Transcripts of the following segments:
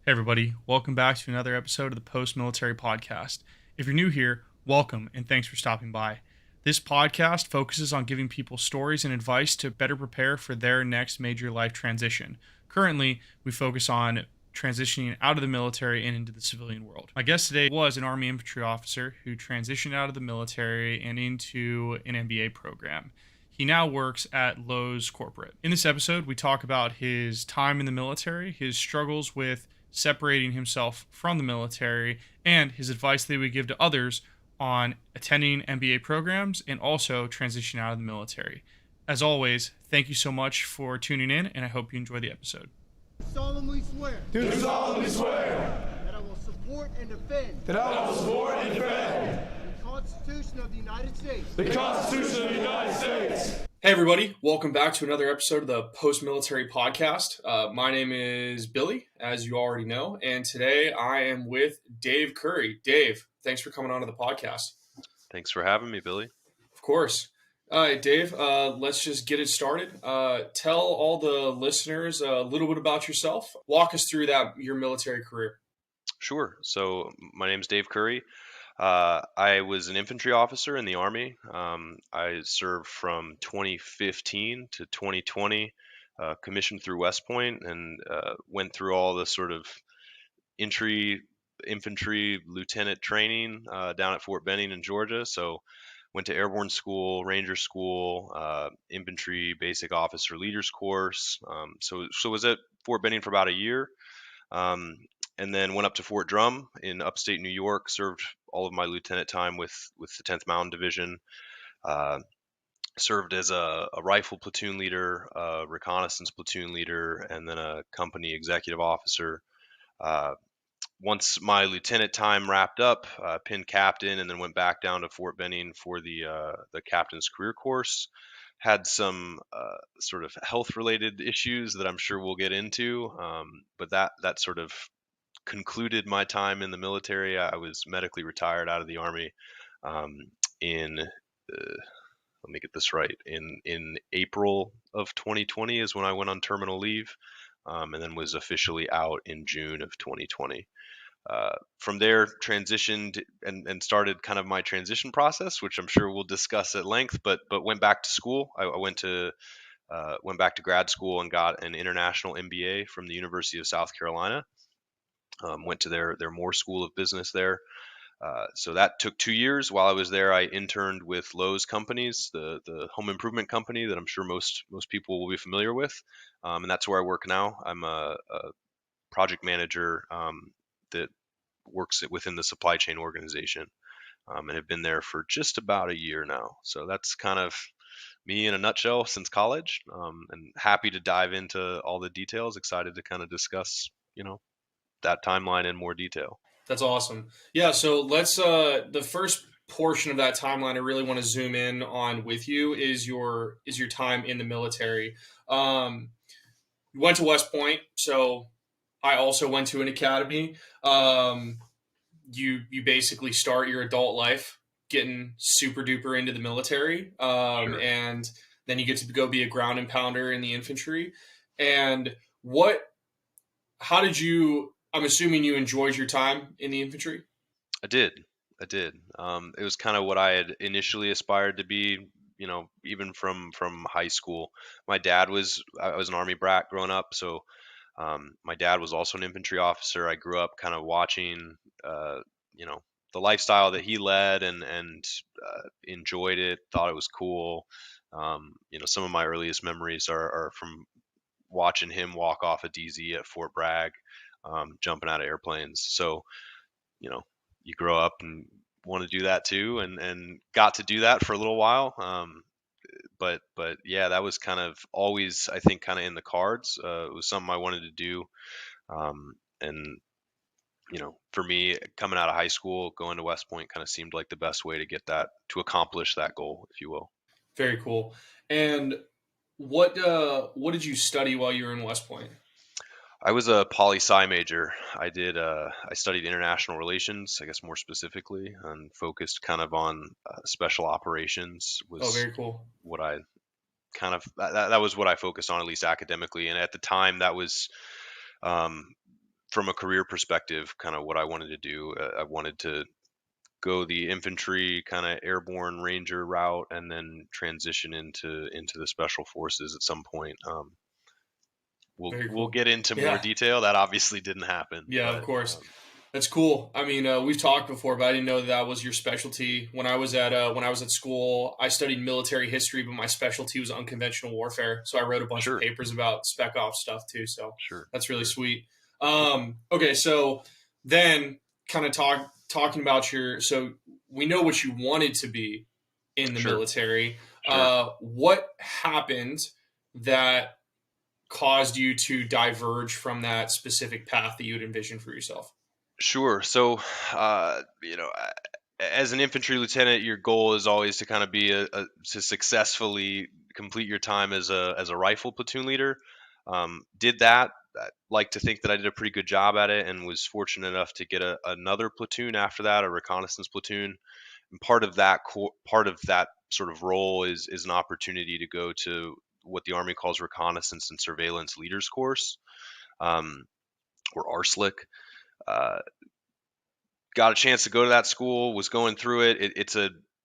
Hey, everybody. Welcome back to another episode of the Post Military Podcast. If you're new here, welcome and thanks for stopping by. This podcast focuses on giving people stories and advice to better prepare for their next major life transition. Currently, we focus on transitioning out of the military and into the civilian world. My guest today was an Army infantry officer who transitioned out of the military and into an MBA program. He now works at Lowe's Corporate. In this episode, we talk about his time in the military, his struggles with separating himself from the military, and his advice that he would give to others on attending MBA programs and also transitioning out of the military. As always, thank you so much for tuning in, and I hope you enjoy the episode. Solemnly swear Do solemnly swear that I will support and defend that I will support and defend the Constitution of the United States the Constitution of the United States. Hey, everybody. Welcome back to another episode of the Post Military Podcast. My name is Billy, as you already know, and today I am with Dave Curry. Dave, thanks for coming on to the podcast. Thanks for having me, Billy. Of course. All right, Dave, let's just get it started. Tell all the listeners a little bit about yourself. Walk us through your military career. Sure. So my name's Dave Curry. I was an infantry officer in the Army. I served from 2015 to 2020, commissioned through West Point, and went through all the sort of infantry lieutenant training down at Fort Benning in Georgia. So went to airborne school, ranger school, infantry basic officer leaders course. So was at Fort Benning for about a year. And then went up to Fort Drum in upstate New York, served all of my lieutenant time with the 10th Mountain Division, served as a rifle platoon leader, a reconnaissance platoon leader, and then a company executive officer. Once my lieutenant time wrapped up, pinned captain, and then went back down to Fort Benning for the captain's career course. Had some sort of health-related issues that I'm sure we'll get into, but that sort of concluded my time in the military. I was medically retired out of the Army in let me get this right, in April of 2020 is when I went on terminal leave, and then was officially out in June of 2020. From there, transitioned and started kind of my transition process, which I'm sure we'll discuss at length. But went back to school. I went back to grad school and got an international MBA from the University of South Carolina. Went to their Moore School of Business there. So that took 2 years. While I was there, I interned with Lowe's Companies, the home improvement company that I'm sure most people will be familiar with, and that's where I work now. I'm a project manager that works within the supply chain organization, and have been there for just about a year now. So that's kind of me in a nutshell since college, and happy to dive into all the details. Excited to kind of discuss, that timeline in more detail. That's awesome. Yeah, so let's the first portion of that timeline I really want to zoom in on with you is your time in the military. You went to West Point, so I also went to an academy. You basically start your adult life getting super duper into the military, Sure. and then you get to go be a ground and pounder in the infantry. And how did you? I'm assuming you enjoyed your time in the infantry. I did. It was kind of what I had initially aspired to be, even from high school. I was an Army brat growing up, so my dad was also an infantry officer. I grew up kind of watching, the lifestyle that he led, and enjoyed it. Thought it was cool. Some of my earliest memories are from watching him walk off a DZ at Fort Bragg, jumping out of airplanes. So, you grow up and want to do that too, and got to do that for a little while. But yeah, that was kind of always, I think, kind of in the cards. It was something I wanted to do. And, for me, coming out of high school, going to West Point kind of seemed like the best way to accomplish that goal, if you will. Very cool. And what did you study while you were in West Point? I was a poli-sci major. I studied international relations, I guess more specifically, and focused kind of on special operations. Very cool. What I kind of that was what I focused on, at least academically. And at the time, that was from a career perspective, kind of what I wanted to do. I wanted to go the infantry kind of airborne ranger route, and then transition into the special forces at some point. Very We'll cool. get into more Yeah. detail. That obviously didn't happen, Yeah, of but course. That's cool. I mean, we've talked before, but I didn't know that was your specialty. When I was at school, I studied military history, but my specialty was unconventional warfare. So I wrote a bunch of sure, papers about spec ops stuff too. So sure, that's really sure. sweet. Okay, so then kind of talking about your. So we know what you wanted to be in the Sure, military. sure. What happened that caused you to diverge from that specific path that you had envisioned for yourself? Sure. So, as an infantry lieutenant, your goal is always to kind of be to successfully complete your time as a rifle platoon leader. Did that. I like to think that I did a pretty good job at it, and was fortunate enough to get another platoon after that, a reconnaissance platoon. And part of that sort of role is an opportunity to go to what the Army calls reconnaissance and surveillance leaders course, um, or RSLIC. Uh, got a chance to go to that school, was going through it.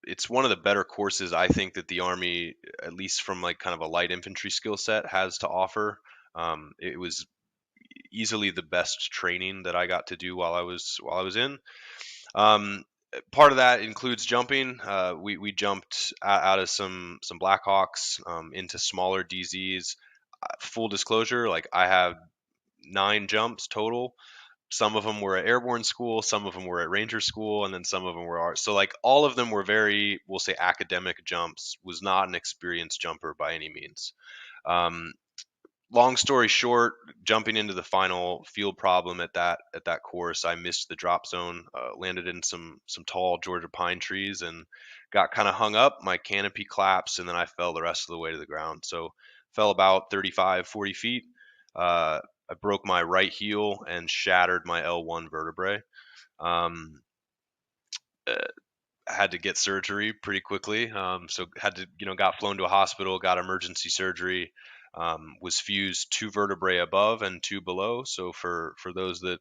It's one of the better courses I think that the Army, at least from like kind of a light infantry skill set, has to offer. It was easily the best training that I got to do while I was in. Um, Part of that includes jumping. We jumped out of some Blackhawks, into smaller DZs. Full disclosure, like I have 9 jumps total. Some of them were at airborne school, some of them were at ranger school, and then some of them were art. So like all of them were very, we'll say, academic jumps. Was not an experienced jumper by any means. Um, Long story short, jumping into the final field problem at that course, I missed the drop zone, landed in some tall Georgia pine trees, and got kind of hung up. My canopy collapsed, and then I fell the rest of the way to the ground. So fell about 35, 40 feet. I broke my right heel and shattered my L1 vertebrae. Um, uh, had to get surgery pretty quickly. So had to, got flown to a hospital, got emergency surgery. Was fused 2 vertebrae above and 2 below. So for those that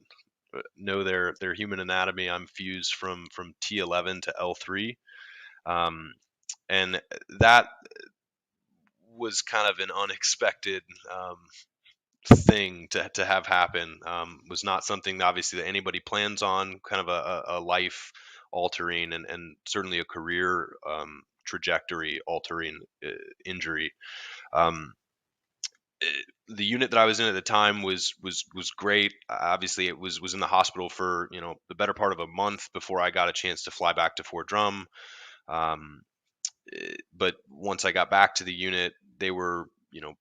know their human anatomy, I'm fused from T11 to L3, and that was kind of an unexpected thing to have happen. Was not something obviously that anybody plans on. Kind of a life altering, and certainly a career trajectory altering injury. Um, the unit that I was in at the time was great. Obviously, it was in the hospital for the better part of a month before I got a chance to fly back to Fort Drum. Um, but once I got back to the unit, they were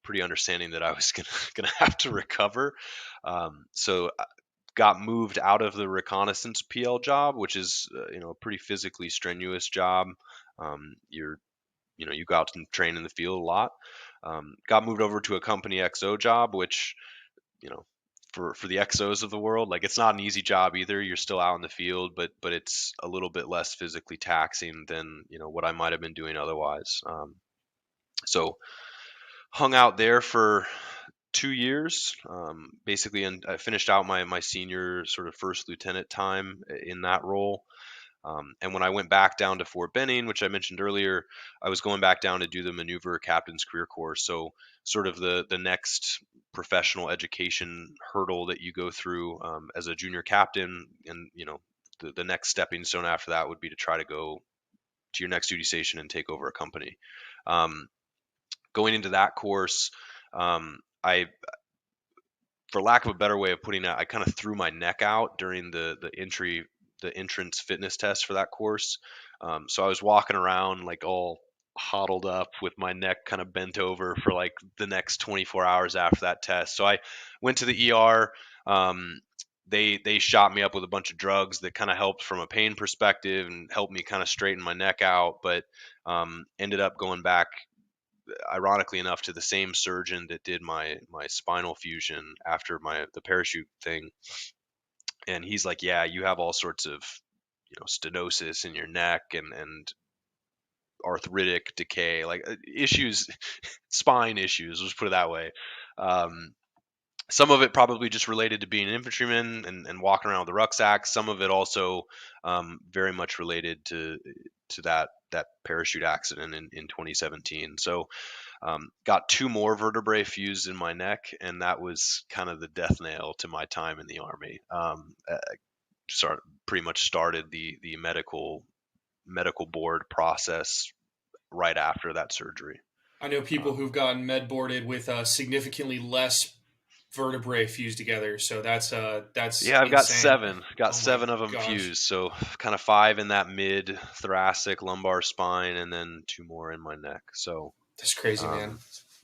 pretty understanding that I was gonna have to recover. So I got moved out of the reconnaissance PL job, which is a pretty physically strenuous job. You're you go out and train in the field a lot. Got moved over to a company XO job, which you know for the XOs of the world, like it's not an easy job either. You're still out in the field, but it's a little bit less physically taxing than what I might have been doing otherwise. So hung out there for 2 years, basically, and I finished out my senior sort of first lieutenant time in that role. And when I went back down to Fort Benning, which I mentioned earlier, I was going back down to do the maneuver captain's career course. So sort of the next professional education hurdle that you go through as a junior captain, and the next stepping stone after that would be to try to go to your next duty station and take over a company. Um, Going into that course, I, for lack of a better way of putting it, I kind of threw my neck out during the entrance fitness test for that course. So I was walking around like all huddled up with my neck kind of bent over for like the next 24 hours after that test. So I went to the ER. They shot me up with a bunch of drugs that kind of helped from a pain perspective and helped me kind of straighten my neck out, but ended up going back, ironically enough, to the same surgeon that did my spinal fusion after the parachute thing. And he's like, yeah, you have all sorts of stenosis in your neck, and arthritic decay, like issues, spine issues, let's put it that way. um, Some of it probably just related to being an infantryman and walking around with a rucksack. Some of it also very much related to that parachute accident in 2017. So got two more vertebrae fused in my neck, and that was kind of the death nail to my time in the Army. Pretty much started the medical board process right after that surgery. I know people Um, who've gotten med boarded with significantly less vertebrae fused together, so that's yeah, I've got insane. seven. Got Oh my 7 of them gosh, fused, so kind of 5 in that mid thoracic lumbar spine, and then 2 more in my neck. So that's crazy, man. um,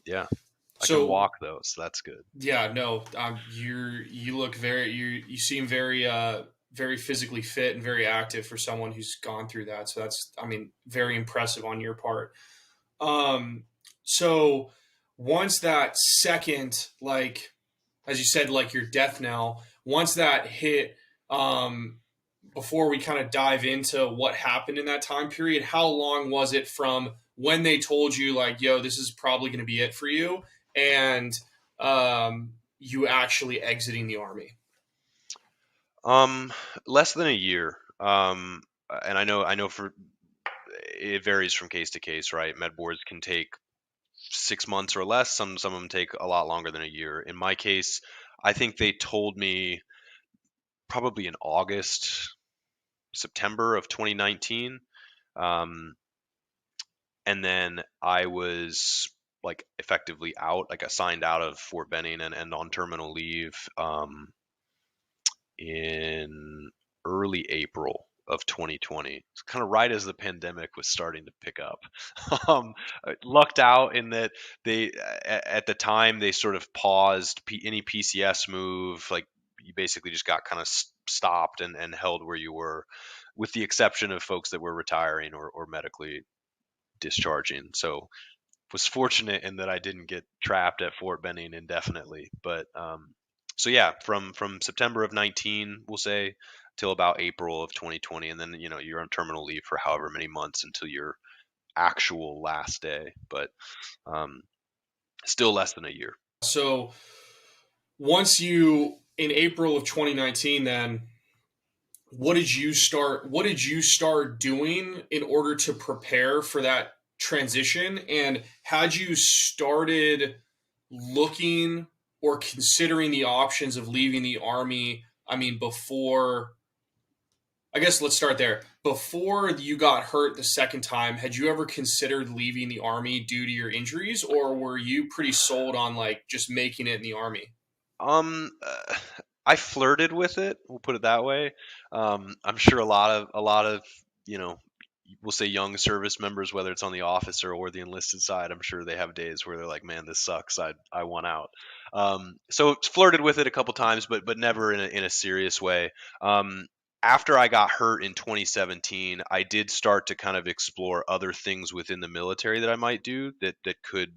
yeah, I can So walk though, so that's good. yeah, no, you look very you seem very very physically fit and very active for someone who's gone through that. So that's, I mean, very impressive on your part. Um, so once that second, like, as you said, like your death knell, once that hit, um, before we kind of dive into what happened in that time period, how long was it from when they told you, like, yo, this is probably going to be it for you, and you actually exiting the army? Um, Less than a year. And I know for it varies from case to case, right? Med boards can take 6 months or less. Some of them take a lot longer than a year. In my case, I think they told me probably in August, September of 2019. Um, and then I was like effectively out, like assigned out of Fort Benning and on terminal leave in early April of 2020. It's kind of right as the pandemic was starting to pick up. I lucked out in that at the time they sort of paused any PCS move. Like you basically just got kind of stopped and held where you were, with the exception of folks that were retiring or medically discharging. So was fortunate in that I didn't get trapped at Fort Benning indefinitely. But so yeah, from September of 19, we'll say, till about April of 2020, and then you're on terminal leave for however many months until your actual last day. But um, still less than a year. So once you, in April of 2019, then what did you start doing in order to prepare for that transition, and had you started looking or considering the options of leaving the army, I mean, before, I guess let's start there. Before you got hurt the second time, had you ever considered leaving the army due to your injuries, or were you pretty sold on like just making it in the army? Um, uh, I flirted with it. We'll put it that way. I'm sure a lot of you know, we'll say young service members, whether it's on the officer or the enlisted side, I'm sure they have days where they're like, "Man, this sucks. I want out." So flirted with it a couple times, but never in a serious way. Um, After I got hurt in 2017, I did start to kind of explore other things within the military that I might do that could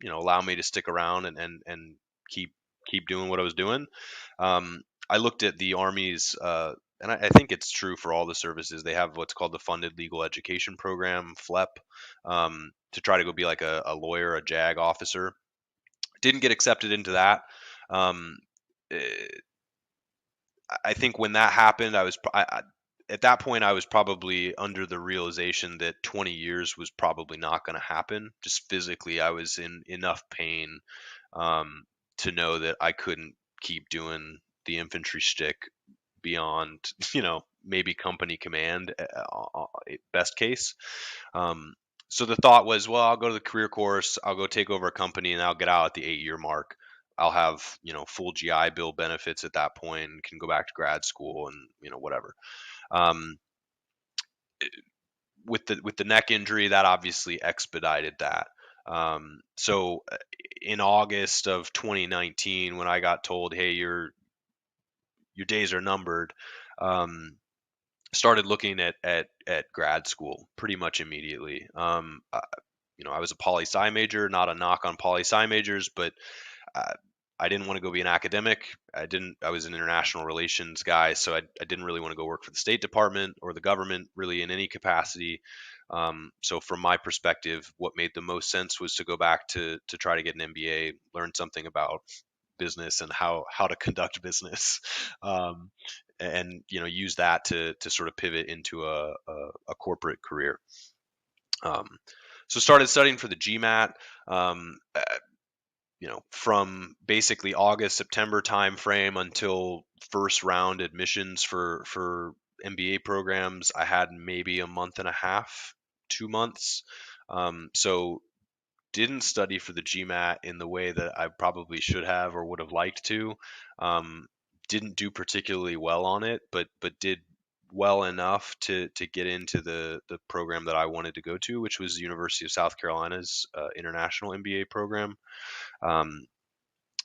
allow me to stick around and keep keep doing what I was doing. I looked at the Army's, and I think it's true for all the services. They have what's called the Funded Legal Education Program, FLEP, to try to go be like a lawyer, a JAG officer. Didn't get accepted into that. Um, eh, I think when that happened, at that point I was probably under the realization that 20 years was probably not going to happen. Just physically, I was in enough pain um, to know that I couldn't keep doing the infantry shtick beyond, maybe company command, best case. Um, so the thought was, well, I'll go to the career course, I'll go take over a company, and I'll get out at the 8-year mark. I'll have, full GI Bill benefits at that point, and can go back to grad school and, whatever. Um, with the neck injury, that obviously expedited that. So in August of 2019, when I got told, "Hey, your days are numbered," um, started looking at grad school pretty much immediately. I was a poli sci major, not a knock on poli sci majors, but uh, I didn't want to go be an academic. I was an international relations guy, so I didn't really want to go work for the State Department or the government really in any capacity. So from my perspective, what made the most sense was to go back to try to get an MBA, learn something about business and how to conduct business, um, and use that to sort of pivot into a corporate career. Um, so started studying for the GMAT. Um, from basically August, September timeframe until first round admissions for MBA programs, I had maybe a month and a half, 2 months. So didn't study for the GMAT in the way that I probably should have or would have liked to. Didn't do particularly well on it, but did well enough to get into the program that I wanted to go to, which was the University of South Carolina's international MBA program. Um,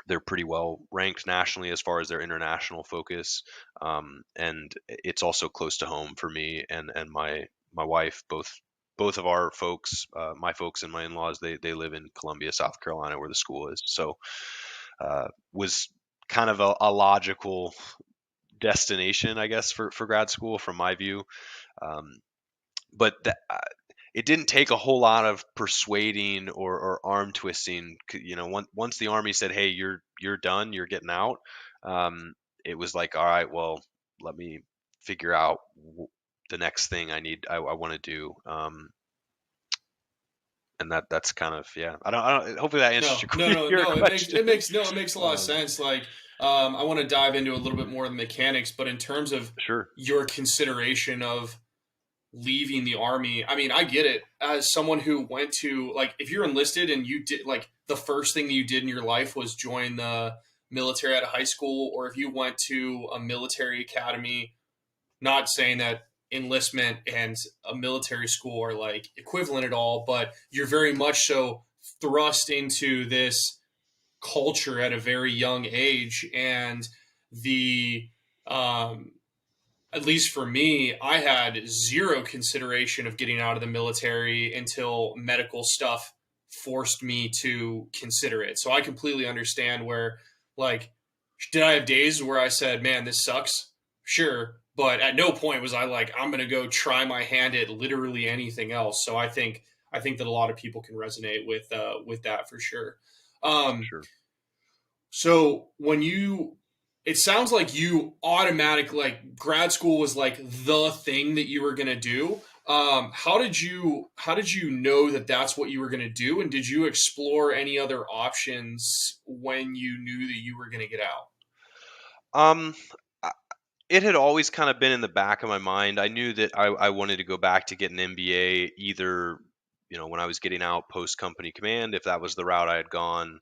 they're pretty well ranked nationally as far as their international focus, and it's also close to home for me and my wife. Both of our folks, my folks and my in-laws, they live in Columbia, South Carolina, where the school is. So was kind of a logical destination, I guess, for grad school from my view. Um, but it didn't take a whole lot of persuading or arm twisting. Once the Army said, "Hey, you're done, you're getting out," it was like, all right, well, let me figure out the next thing I want to do. And that's kind of, yeah. I don't. Hopefully that answers No, your no, no, your no. question. It makes a lot of sense. Like, I want to dive into a little bit more of the mechanics, but in terms of Sure. your consideration of leaving the Army, I mean, I get it. As someone who went to, like, if you're enlisted and you did, like, the first thing that you did in your life was join the military out of high school, or if you went to a military academy, not saying that enlistment and a military school are like equivalent at all, but you're very much so thrust into this culture at a very young age. And the um, at least for me, I had zero consideration of getting out of the military until medical stuff forced me to consider it. So I completely understand where, like, did I have days where I said, man, this sucks? Sure. But at no point was I like, I'm going to go try my hand at literally anything else. So I think that a lot of people can resonate with that for sure. Um, Sure. so when you, it sounds like you automatic like grad school was like the thing that you were gonna do. How did you know that that's what you were gonna do, and did you explore any other options when you knew that you were gonna get out? Um, I- it had always kind of been in the back of my mind. I knew that I wanted to go back to get an MBA, either when I was getting out post company command, if that was the route I had gone,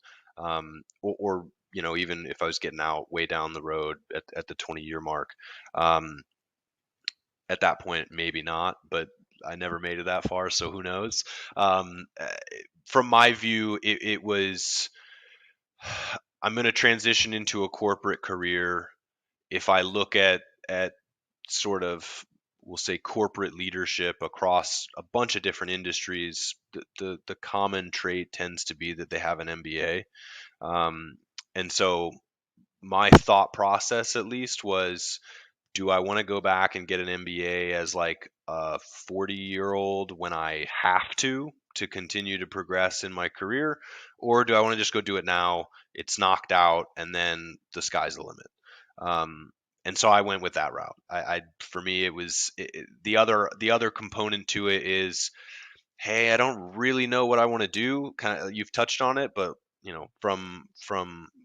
or even if I was getting out way down the road at the 20-year mark. Um, at that point, maybe not, but I never made it that far, so who knows? From my view, it was I'm going to transition into a corporate career. If I look at sort of, we'll say, corporate leadership across a bunch of different industries, the common trait tends to be that they have an MBA. And so my thought process, at least, was, do I want to go back and get an MBA as like a 40-year-old when I have to continue to progress in my career, or do I want to just go do it now? It's knocked out, and then the sky's the limit. And so I went with that route. For me, it was the other component to it is, hey, I don't really know what I want to do. Kind of, you've touched on it, but from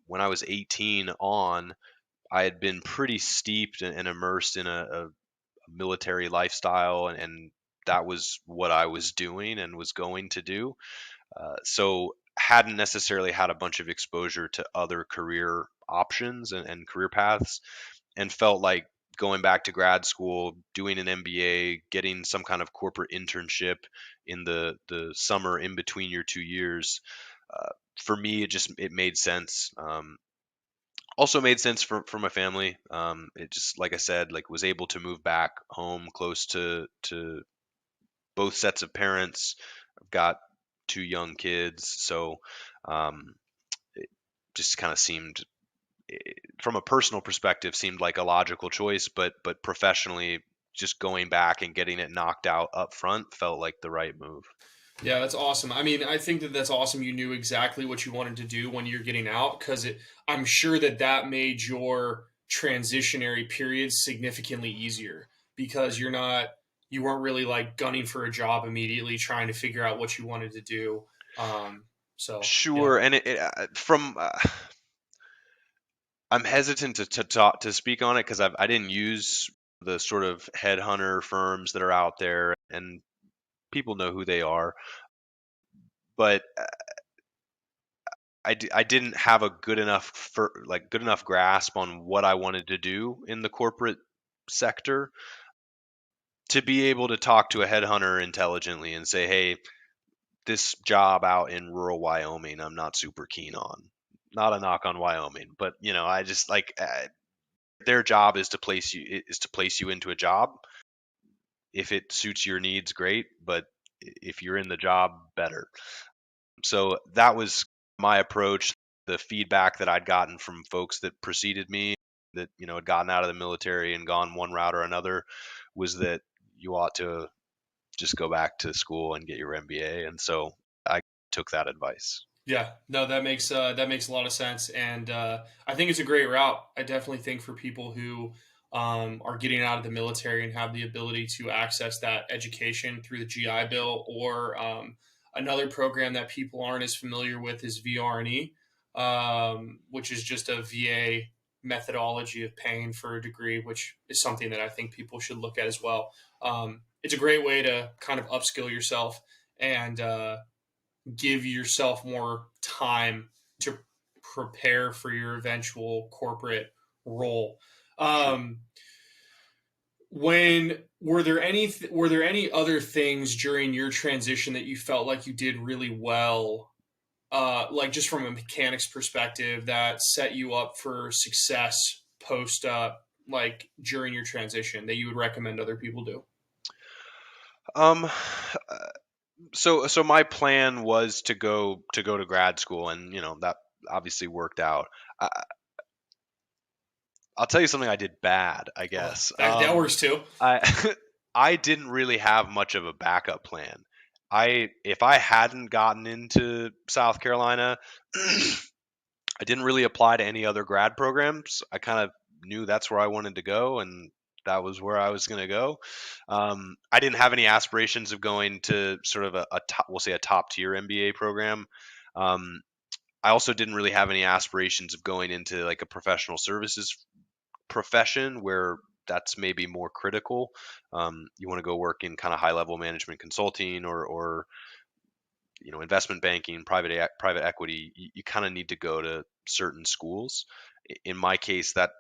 when I was 18 on, I had been pretty steeped and immersed in a military lifestyle, and that was what I was doing and was going to do. So hadn't necessarily had a bunch of exposure to other career options and career paths, and felt like going back to grad school, doing an MBA, getting some kind of corporate internship in the summer in between your 2 years. For me, it made sense. Also made sense for my family. It just, like I said, like, was able to move back home close to both sets of parents. I've got two young kids, so it just kind of seemed, from a personal perspective, seemed like a logical choice. But professionally, just going back and getting it knocked out up front felt like the right move. Yeah, that's awesome. I mean, I think that that's awesome. You knew exactly what you wanted to do when you're getting out, because I'm sure that that made your transitionary period significantly easier, because you weren't really like gunning for a job immediately, trying to figure out what you wanted to do. Um, so yeah, Sure, and from I'm hesitant to talk to speak on it because I didn't use the sort of headhunter firms that are out there, and people know who they are, but I didn't have a good enough grasp on what I wanted to do in the corporate sector to be able to talk to a headhunter intelligently and say, hey, this job out in rural Wyoming, I'm not super keen on. Not a knock on Wyoming, but I just like their job is to place you into a job. If it suits your needs, great, but if you're in the job, better. So that was my approach. The feedback that I'd gotten from folks that preceded me, that had gotten out of the military and gone one route or another, was that you ought to just go back to school and get your MBA. And so I took that advice. yeah, no, that makes a lot of sense, and I think it's a great route. I definitely think for people who are getting out of the military and have the ability to access that education through the GI Bill, or another program that people aren't as familiar with is VRE, which is just a VA methodology of paying for a degree, which is something that I think people should look at as well. It's a great way to kind of upskill yourself and give yourself more time to prepare for your eventual corporate role. Sure. Um, when were there any other things during your transition that you felt like you did really well, like just from a mechanics perspective, that set you up for success post like during your transition, that you would recommend other people do? Um, so my plan was to go to grad school, and that obviously worked out. I, I'll tell you something I did bad, I Oh, guess. that works too. I I didn't really have much of a backup plan. If I hadn't gotten into South Carolina, I didn't really apply to any other grad programs. I kind of knew that's where I wanted to go, and that was where I was going to go. I didn't have any aspirations of going to sort of a top, we'll say a top tier MBA program. Um, I also didn't really have any aspirations of going into like a professional services profession where that's maybe more critical. You want to go work in kind of high level management consulting, or investment banking, private equity. You kind of need to go to certain schools. In my case, that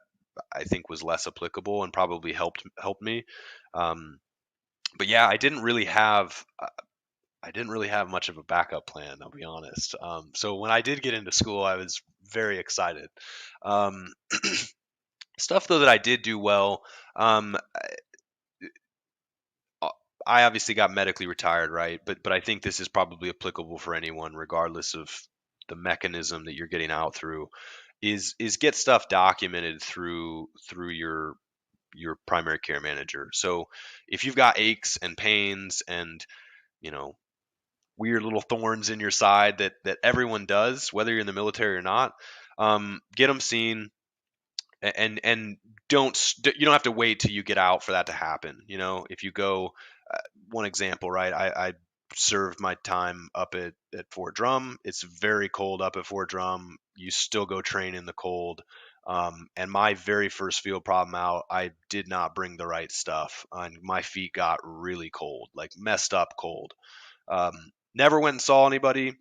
I think was less applicable and probably helped me. Um, but yeah, I didn't really have much of a backup plan. I'll be honest. So when I did get into school, I was very excited. Um, Stuff though that I did do well. Um, I obviously got medically retired, right? But I think this is probably applicable for anyone, regardless of the mechanism that you're getting out through. Is get stuff documented through your primary care manager. So if you've got aches and pains and you know weird little thorns in your side that everyone does, whether you're in the military or not, get them seen, and you don't have to wait till you get out for that to happen. If you go, one example, right? I served my time up at Fort Drum. It's very cold up at Fort Drum. You still go train in the cold. And my very first field problem out, I did not bring the right stuff, and my feet got really cold, like messed up cold. Never went and saw anybody.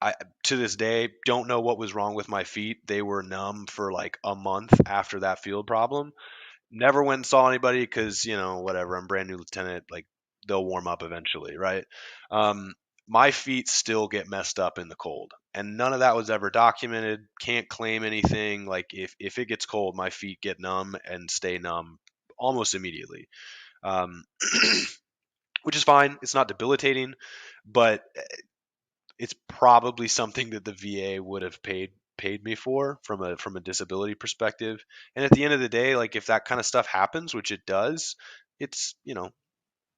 I to this day don't know what was wrong with my feet. They were numb for like a month after that field problem. Never went and saw anybody because whatever. I'm brand new lieutenant. Like they'll warm up eventually, right? Um, my feet still get messed up in the cold, and none of that was ever documented. Can't claim anything. Like if it gets cold, my feet get numb and stay numb almost immediately. Um, which is fine. It's not debilitating, but it's probably something that the VA would have paid me for from a disability perspective. And at the end of the day, like if that kind of stuff happens, which it does, it's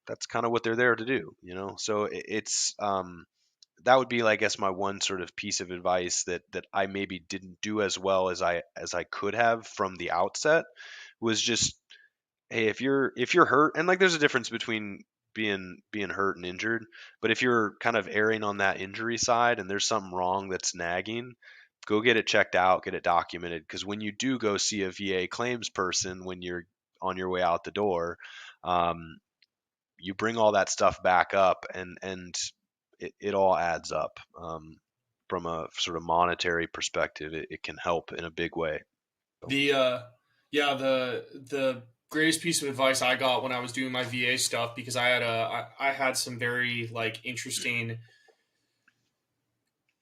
that's kind of what they're there to do, you know. So it's that would be, I guess, my one sort of piece of advice that I maybe didn't do as well as I could have from the outset, was just, hey, if you're hurt, and like there's a difference between being hurt and injured, but if you're kind of erring on that injury side and there's something wrong that's nagging, go get it checked out, get it documented, because when you do go see a VA claims person when you're on your way out the door, um, you bring all that stuff back up, and it all adds up. From a sort of monetary perspective, it can help in a big way. The yeah, the greatest piece of advice I got when I was doing my VA stuff, because I had some very like interesting,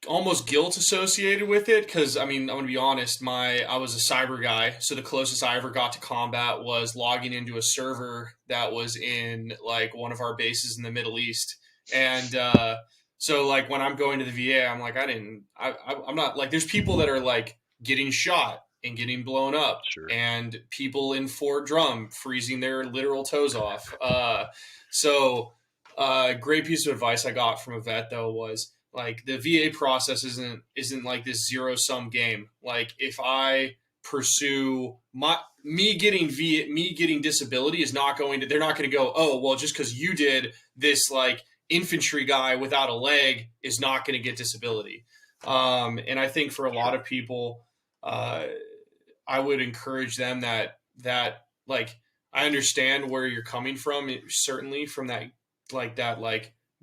almost guilt associated with it, because I mean, I'm gonna be honest, I was a cyber guy, so the closest I ever got to combat was logging into a server that was in like one of our bases in the Middle East. And so like when I'm going to the VA, I'm like, I'm not like, there's people that are like getting shot and getting blown up, Sure. and people in Fort Drum freezing their literal toes off. Great piece of advice I got from a vet though was like, the VA process isn't like this zero sum game. Like if I pursue me getting disability is not going to, they're not going to go, oh well, just because you did this, like infantry guy without a leg is not going to get disability. And I think for a lot of people, I would encourage them that like, I understand where you're coming from, certainly from that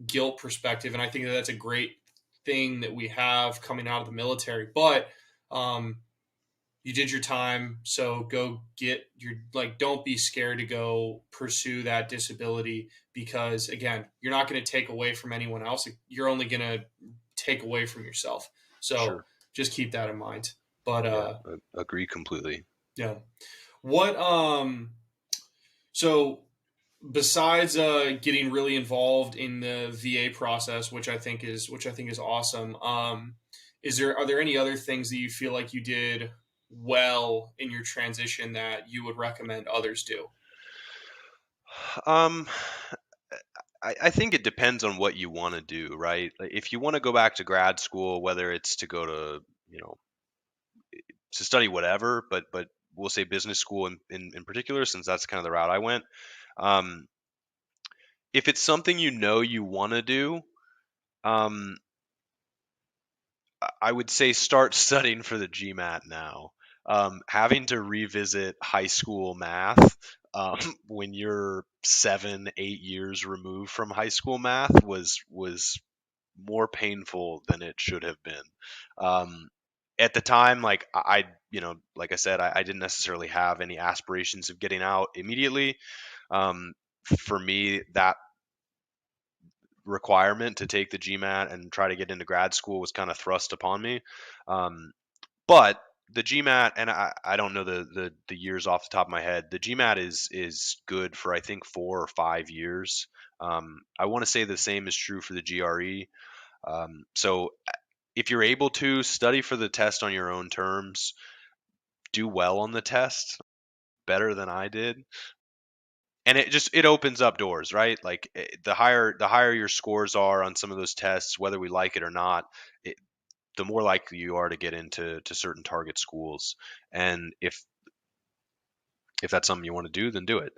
guilt perspective, and I think that that's a great thing that we have coming out of the military. But you did your time, so go get your, like, don't be scared to go pursue that disability, because again, you're not going to take away from anyone else. You're only going to take away from yourself. So Sure. just keep that in mind. But Yeah, agree completely. yeah. What so besides getting really involved in the VA process, which I think is awesome, are there any other things that you feel like you did well in your transition that you would recommend others do? Um, I think it depends on what you want to do, right? Like, if you want to go back to grad school, whether it's to go to, you know, to study whatever, but we'll say business school in particular, since that's kind of the route I went. Um, if it's something you know you want to do, um, I would say start studying for the GMAT now. Having to revisit high school math when you're 7, 8 years removed from high school math was more painful than it should have been. At the time, like like I said, I didn't necessarily have any aspirations of getting out immediately. Um, for me, that requirement to take the GMAT and try to get into grad school was kind of thrust upon me. Um, but the GMAT, and I don't know the years off the top of my head. The GMAT is good for, I think, 4 or 5 years. I want to say the same is true for the GRE. So if you're able to study for the test on your own terms, do well on the test, better than I did, and it opens up doors, right? Like the higher your scores are on some of those tests, whether we like it or not, the more likely you are to get into certain target schools. And if that's something you want to do, then do it.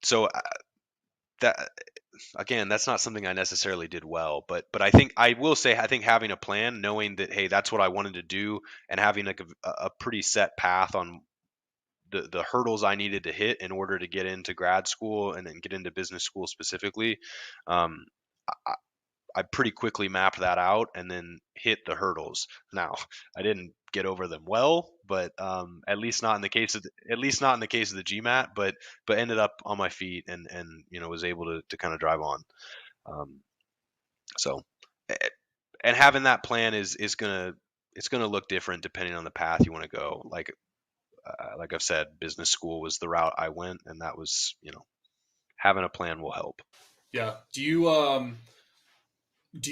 So that, again, that's not something I necessarily did well, but I think I will say, I think having a plan, knowing that, hey, that's what I wanted to do, and having like a pretty set path on the hurdles I needed to hit in order to get into grad school and then get into business school specifically. um, I, I pretty quickly mapped that out and then hit the hurdles. Now, I didn't get over them well, but at least not in the case of the GMAT, but ended up on my feet, and was able to kind of drive on. Um, so, and having that plan is gonna it's gonna look different depending on the path you want to go. Like I've said, business school was the route I went, and that was, having a plan will help. Yeah. Do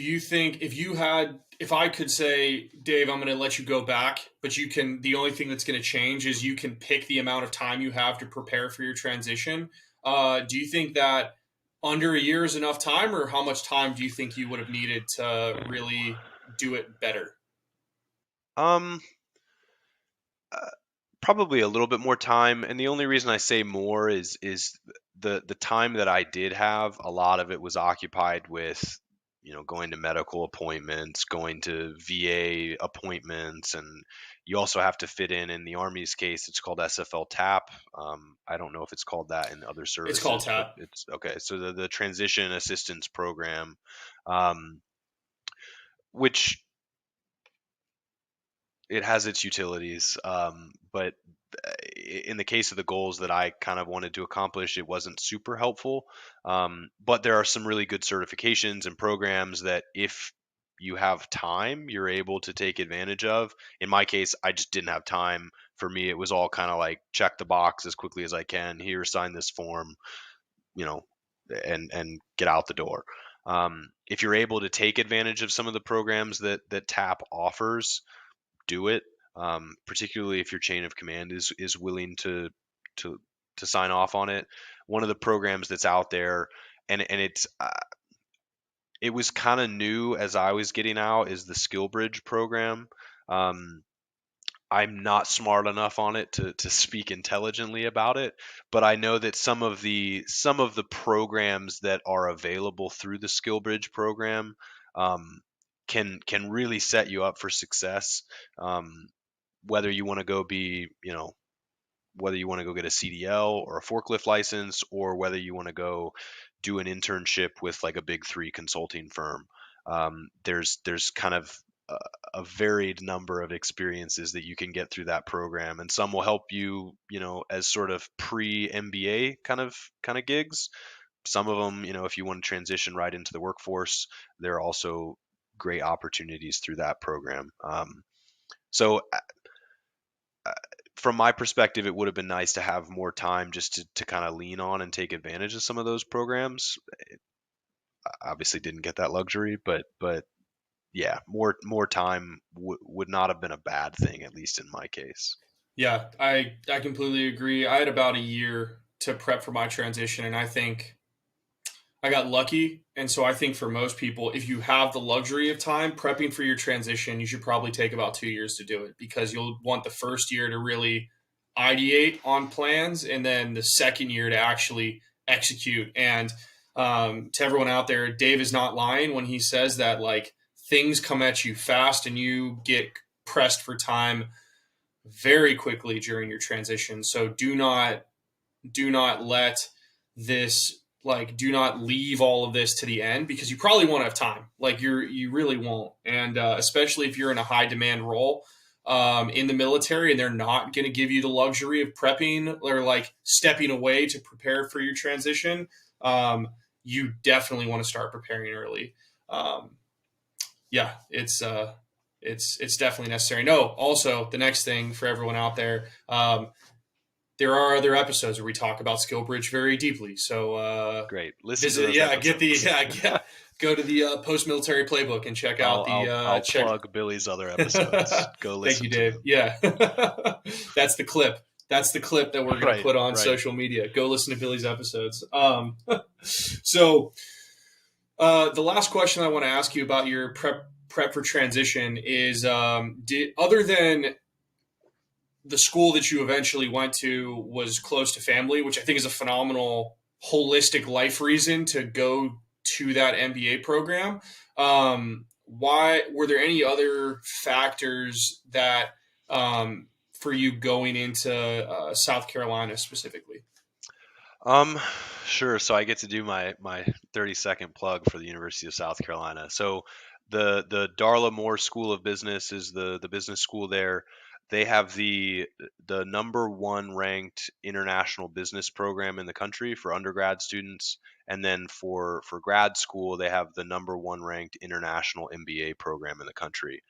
you think if I could say, Dave, I'm going to let you go back, but the only thing that's going to change is you can pick the amount of time you have to prepare for your transition. Do you think that under a year is enough time, or how much time do you think you would have needed to really do it better? Um, uh, Probably a little bit more time, and the only reason I say more is the time that I did have, a lot of it was occupied with, going to medical appointments, going to VA appointments, and you also have to fit in the Army's case, it's called SFL TAP. I don't know if it's called that in other It's called services, but TAP. it's okay. So the transition assistance program, um, which it has its utilities, but in the case of the goals that I kind of wanted to accomplish, it wasn't super helpful. But there are some really good certifications and programs that, if you have time, you're able to take advantage of. In my case, I just didn't have time. For me, it was all kind of like check the box as quickly as I can. Here, sign this form, you know, and get out the door. If you're able to take advantage of some of the programs that TAP offers, do it. Particularly if your chain of command is willing to to sign off on it. One of the programs that's out there, and it was kind of new as I was getting out, is the Skill Bridge program. Um, I'm not smart enough on it to speak intelligently about it, but I know that some of the programs that are available through the Skill Bridge program, um, can really set you up for success. Um, whether you want to go be, whether you want to go get a CDL or a forklift license, or whether you want to go do an internship with like a big three consulting firm. There's kind of a varied number of experiences that you can get through that program, and some will help you, as sort of pre MBA kind of gigs. Some of them, if you want to transition right into the workforce, there are also great opportunities through that program. So from my perspective, it would have been nice to have more time just to kind of lean on and take advantage of some of those programs. I obviously didn't get that luxury, but yeah, more time would not have been a bad thing, at least in my case. Yeah, I completely agree. I had about a year to prep for my transition, and I think I got lucky. And so I think for most people, if you have the luxury of time prepping for your transition, you should probably take about 2 years to do it, because you'll want the first year to really ideate on plans, and then the second year to actually execute. And to everyone out there, Dave is not lying when he says that like things come at you fast and you get pressed for time very quickly during your transition. So do not let this, like, do not leave all of this to the end, because you probably won't have time. Like, you really won't. And especially if you're in a high demand role in the military, and they're not going to give you the luxury of prepping or like stepping away to prepare for your transition, you definitely want to start preparing early. um, yeah, it's definitely necessary. No, also the next thing for everyone out there, there are other episodes where we talk about SkillBridge very deeply. So Great. Listen to visit, those yeah, get the episodes. go to the post military playbook and check out the I'll check. plug Billy's other episodes. Go Thank you, listen to Dave. them. Yeah, that's the clip. That's the clip that we're going to Right, put on right. social media. Go listen to Billy's episodes. So the last question I want to ask you about your prep for transition is, other than the school that you eventually went to was close to family, which I think is a phenomenal holistic life reason to go to that MBA program. Why were there any other factors that, for you going into South Carolina specifically? Um, sure. So I get to do my 30-second plug for the University of South Carolina. So the Darla Moore School of Business is the business school there. They have the number one ranked international business program in the country for undergrad students, and then for grad school they have the number one ranked international MBA program in the country.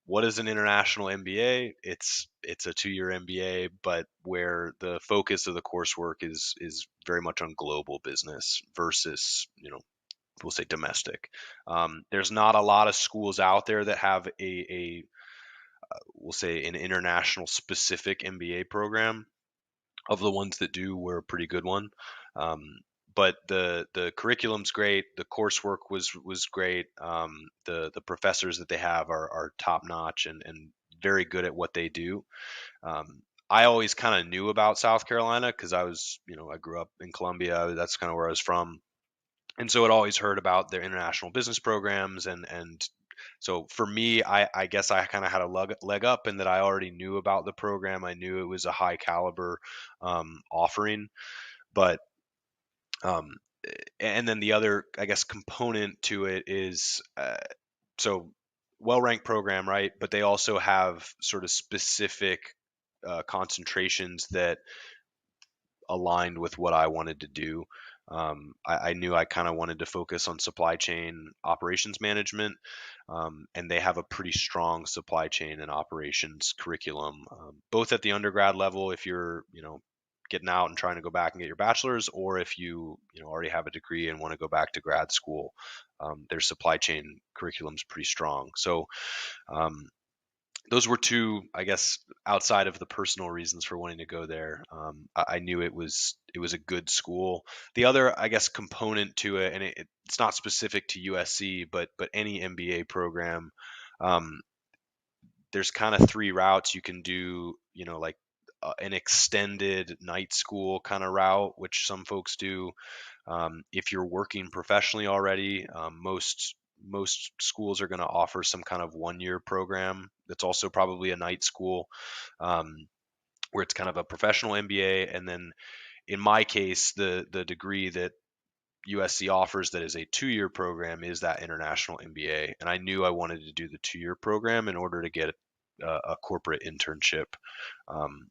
What is an international MBA? It's a 2-year MBA, but where the focus of the coursework is very much on global business versus, we'll say domestic. There's not a lot of schools out there that have a we'll say an international specific MBA program. of the ones that do, we're a pretty good one. Um, but the curriculum's great. The coursework was great. The professors that they have are top notch and very good at what they do. I always kind of knew about South Carolina because I grew up in Columbia. That's kind of where I was from, and so I'd always heard about their international business programs, and so for me, I guess I kind of had a leg up in that I already knew about the program. I knew it was a high caliber offering, but um, and then the other, I guess, component to it is so well ranked program, right? But they also have sort of specific concentrations that aligned with what I wanted to do. I knew I kind of wanted to focus on supply chain operations management, and they have a pretty strong supply chain and operations curriculum, both at the undergrad level if you're, getting out and trying to go back and get your bachelor's, or if you already have a degree and want to go back to grad school. Their supply chain curriculum's pretty strong. So um, those were two, I guess, outside of the personal reasons for wanting to go there. I knew it was a good school. The other, I guess, component to it, and it's not specific to USC, but any MBA program, um, there's kind of three routes you can do. Like an extended night school kind of route, which some folks do. If you're working professionally already, most schools are going to offer some kind of 1 year program that's also probably a night school, um, where it's kind of a professional MBA. And then in my case, the degree that USC offers that is a 2 year program is that international MBA. And I knew I wanted to do the 2 year program in order to get a corporate internship. Um,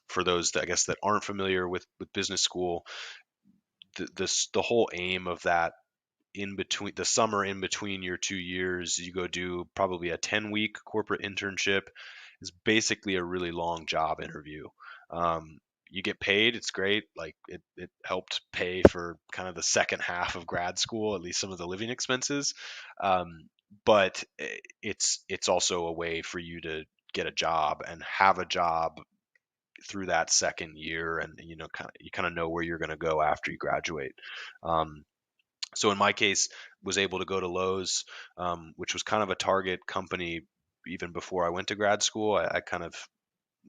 for those that I guess that aren't familiar with business school, the whole aim of that, in between the summer in between your 2 years, you go do probably a 10-week corporate internship, is basically a really long job interview. You get paid, it's great. Like it helped pay for kind of the second half of grad school, at least some of the living expenses. But it's also a way for you to get a job and have a job through that second year, and you kind of know where you're going to go after you graduate. Um, so in my case, was able to go to Lowe's, which was kind of a target company even before I went to grad school. I kind of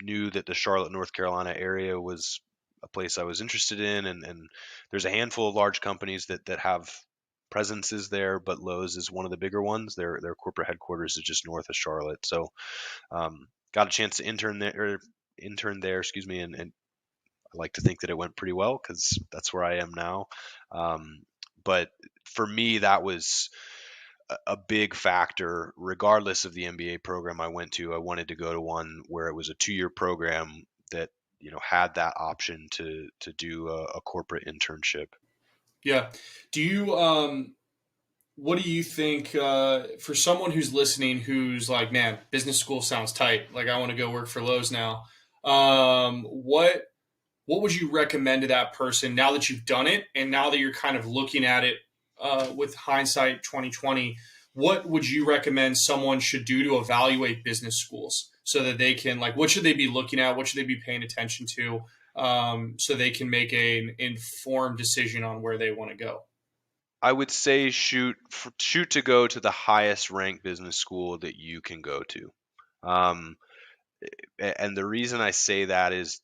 knew that the Charlotte, North Carolina area was a place I was interested in, and there's a handful of large companies that have presences there, but Lowe's is one of the bigger ones. Their corporate headquarters is just north of Charlotte, so got a chance to intern there, excuse me, and I like to think that it went pretty well because that's where I am now. Um, but for me, that was a big factor. Regardless of the MBA program I went to, I wanted to go to one where it was a 2 year program that had that option to do a corporate internship. Yeah. Do you what do you think for someone who's listening who's like, man, business school sounds tight. Like I want to go work for Lowe's now. What would you recommend to that person now that you've done it and now that you're kind of looking at it with hindsight 2020? What would you recommend someone should do to evaluate business schools so that they can, like, what should they be looking at? What should they be paying attention to, so they can make an informed decision on where they want to go? I would say shoot to go to the highest ranked business school that you can go to. Um, and the reason I say that is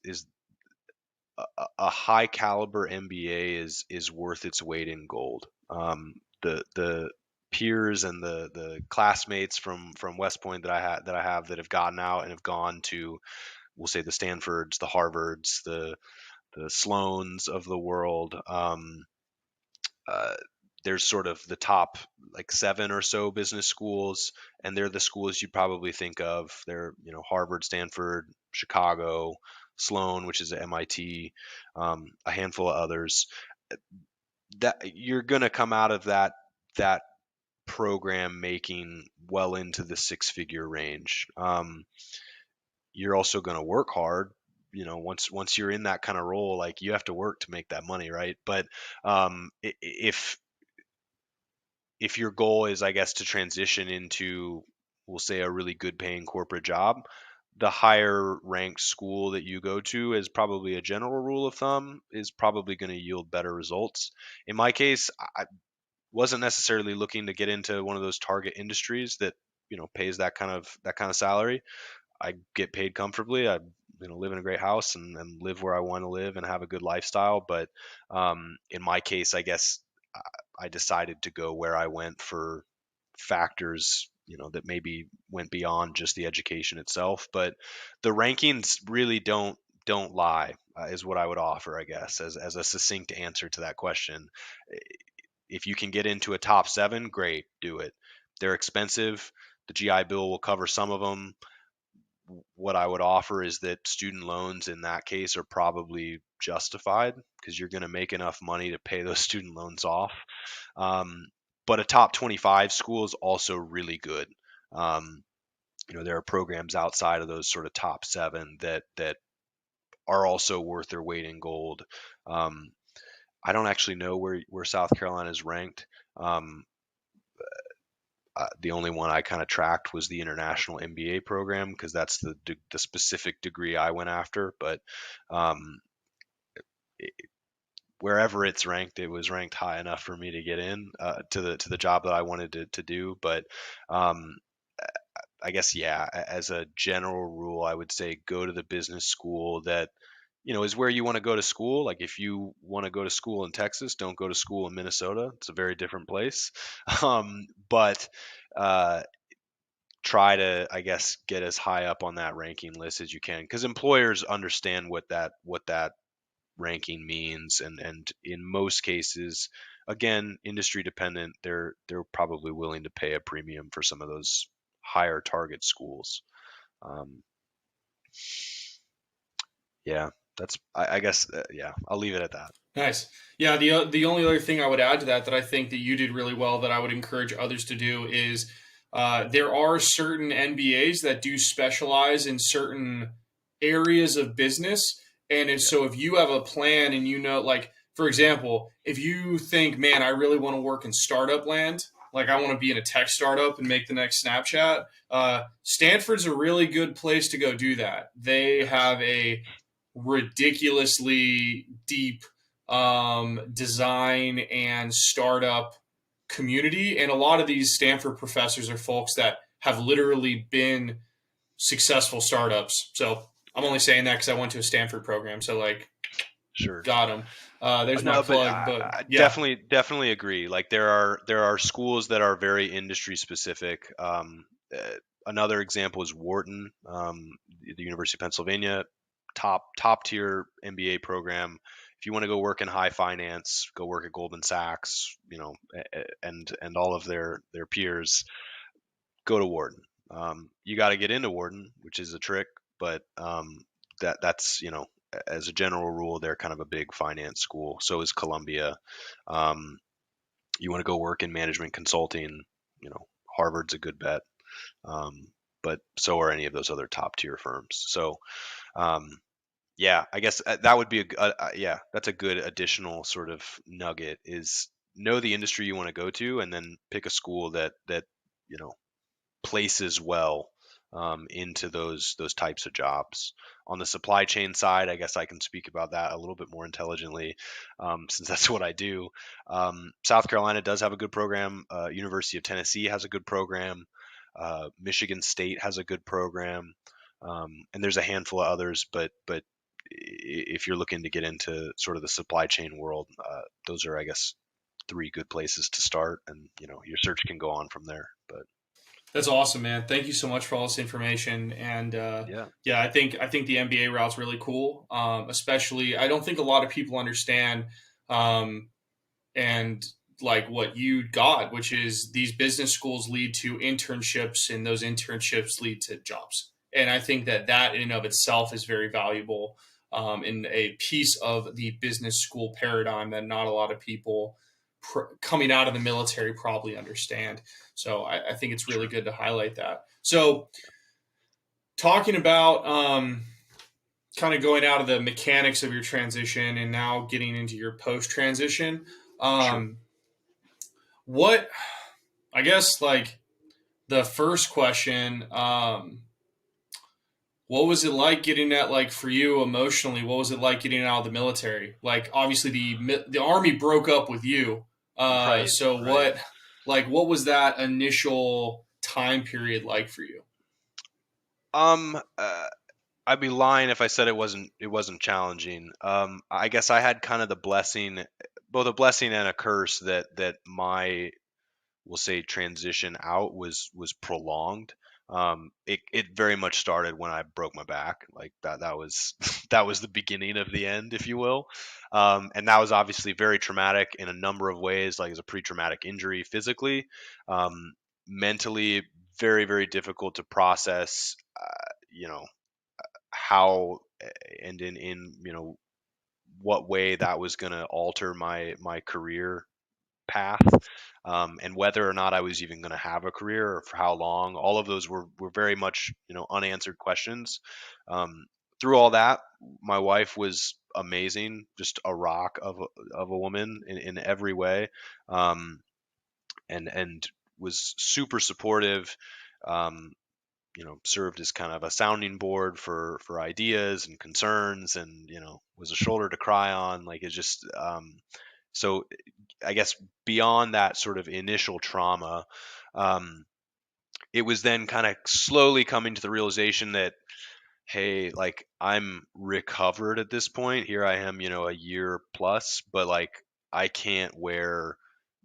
a high caliber MBA is worth its weight in gold. The peers and the classmates from West Point that I have that have gotten out and have gone to, we'll say, the Stanfords, the Harvards, the Sloans of the world. Uh, there's sort of the top like 7 or so business schools, and they're the schools you probably think of. They're Harvard, Stanford, Chicago, Sloan, which is at MIT, a handful of others. That you're going to come out of that program making well into the six-figure range. You're also going to work hard. Once you're in that kind of role, like you have to work to make that money, right? But if your goal is, I guess, to transition into, we'll say, a really good paying corporate job, the higher ranked school that you go to, is probably a general rule of thumb, is probably going to yield better results. In my case, I wasn't necessarily looking to get into one of those target industries that pays that kind of salary. I get paid comfortably. I live in a great house and live where I want to live and have a good lifestyle. But in my case, I guess I decided to go where I went for factors that maybe went beyond just the education itself. But the rankings really don't lie, is what I would offer, I guess, as a succinct answer to that question. If you can get into a top 7, great, do it. They're expensive. The GI Bill will cover some of them. What I would offer is that student loans in that case are probably justified, because you're going to make enough money to pay those student loans off. But a top 25 school is also really good. There are programs outside of those sort of top 7 that are also worth their weight in gold. I don't actually know where South Carolina is ranked. The only one I kind of tracked was the international MBA program, because that's the specific degree I went after. But wherever it's ranked, it was ranked high enough for me to get in to the job that I wanted to do. But I guess, yeah, as a general rule, I would say go to the business school that is where you want to go to school. Like, if you want to go to school in Texas, don't go to school in Minnesota. It's a very different place. But try to, I guess, get as high up on that ranking list as you can, because employers understand what that ranking means, and in most cases, again, industry dependent, they're probably willing to pay a premium for some of those higher target schools. Yeah, that's, I guess, yeah, I'll leave it at that. Nice. Yeah, the only other thing I would add to that I think that you did really well, that I would encourage others to do, is there are certain MBAs that do specialize in certain areas of business. And so if you have a plan and like, for example, if you think, man, I really want to work in startup land, like I want to be in a tech startup and make the next Snapchat, Stanford's a really good place to go do that. They have a ridiculously deep design and startup community. And a lot of these Stanford professors are folks that have literally been successful startups. So I'm only saying that because I went to a Stanford program. So, like, Sure. got them. There's my No, but plug. But I yeah, definitely agree. Like, there are schools that are very industry specific. Another example is Wharton, the University of Pennsylvania, top tier MBA program. If you want to go work in high finance, go work at Goldman Sachs, and all of their peers, go to Wharton. You got to get into Wharton, which is a trick, but that's as a general rule, they're kind of a big finance school. So is Columbia. You want to go work in management consulting, Harvard's a good bet. But so are any of those other top tier firms. So, yeah, I guess that would be yeah, that's a good additional sort of nugget, is know the industry you want to go to, and then pick a school that places well into those types of jobs. On the supply chain side, I guess I can speak about that a little bit more intelligently, since that's what I do. South Carolina does have a good program. University of Tennessee has a good program. Michigan State has a good program, and there's a handful of others. But if you're looking to get into sort of the supply chain world, those are, I guess, 3 good places to start, and your search can go on from there. But that's awesome, man. Thank you so much for all this information. And yeah, yeah, I think the MBA route's really cool. Especially, I don't think a lot of people understand, and like what you got, which is these business schools lead to internships, and those internships lead to jobs. And I think that in and of itself is very valuable, in a piece of the business school paradigm that not a lot of people coming out of the military probably understand. So I think it's really good to highlight that. So talking about kind of going out of the mechanics of your transition and now getting into your post transition, sure. what, I guess, like, the first question, What was it like getting that? Like for you emotionally, what was it like getting out of the military? Like obviously the army broke up with you. Right, So right. what was that initial time period like for you? Um, I'd be lying if I said it wasn't challenging. I guess I had kind of the blessing, both a blessing and a curse that my, we'll say, transition out was prolonged. It very much started when I broke my back. Like that was that was the beginning of the end, if you will. And that was obviously very traumatic in a number of ways, like as a pre-traumatic injury physically, um, mentally, very very difficult to process. You know how and in what way that was going to alter my career path, and whether or not I was even going to have a career or for how long. All of those were very much unanswered questions. Um, Through all that, my wife was amazing, just a rock of a woman in every way, um, and was super supportive. Um, Served as kind of a sounding board for ideas and concerns, and was a shoulder to cry on. Like it's just so I guess beyond that sort of initial trauma, um, it was then kind of slowly coming to the realization that, hey, like I'm recovered at this point. Here I am, a year plus, but like I can't wear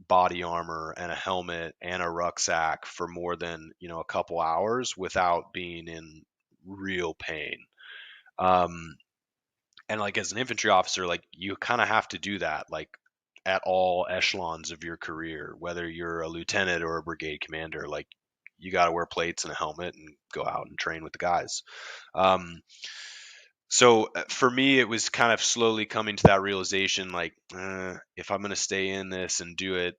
body armor and a helmet and a rucksack for more than, a couple hours without being in real pain. Um, and like as an infantry officer, like you kind of have to do that, like at all echelons of your career, whether you're a lieutenant or a brigade commander, like you got to wear plates and a helmet and go out and train with the guys. Um, for me, it was kind of slowly coming to that realization, like if I'm going to stay in this and do it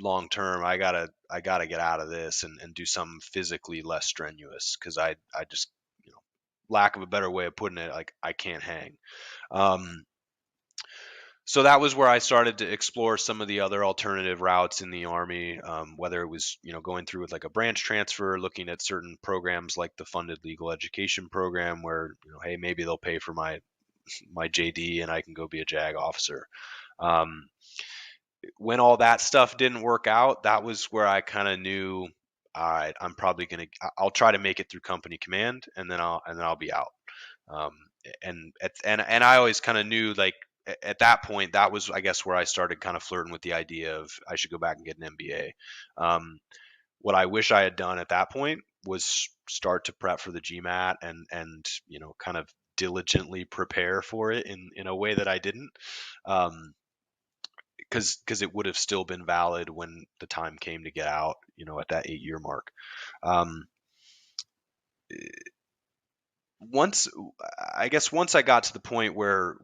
long term, I gotta get out of this and do something physically less strenuous, because I just, lack of a better way of putting it, like I can't hang. Um, so that was where I started to explore some of the other alternative routes in the Army, whether it was, going through with like a branch transfer, looking at certain programs like the funded legal education program, where, hey, maybe they'll pay for my JD and I can go be a JAG officer. Um, when all that stuff didn't work out, that was where I kind of knew, all right, I'll try to make it through company command, and then I'll be out. Um, and I always kind of knew, like at that point, that was, I guess, where I started kind of flirting with the idea of I should go back and get an MBA. What I wish I had done at that point was start to prep for the GMAT and kind of diligently prepare for it in a way that I didn't, because it would have still been valid when the time came to get out, at that 8 year mark. Um, once I guess once I got to the point where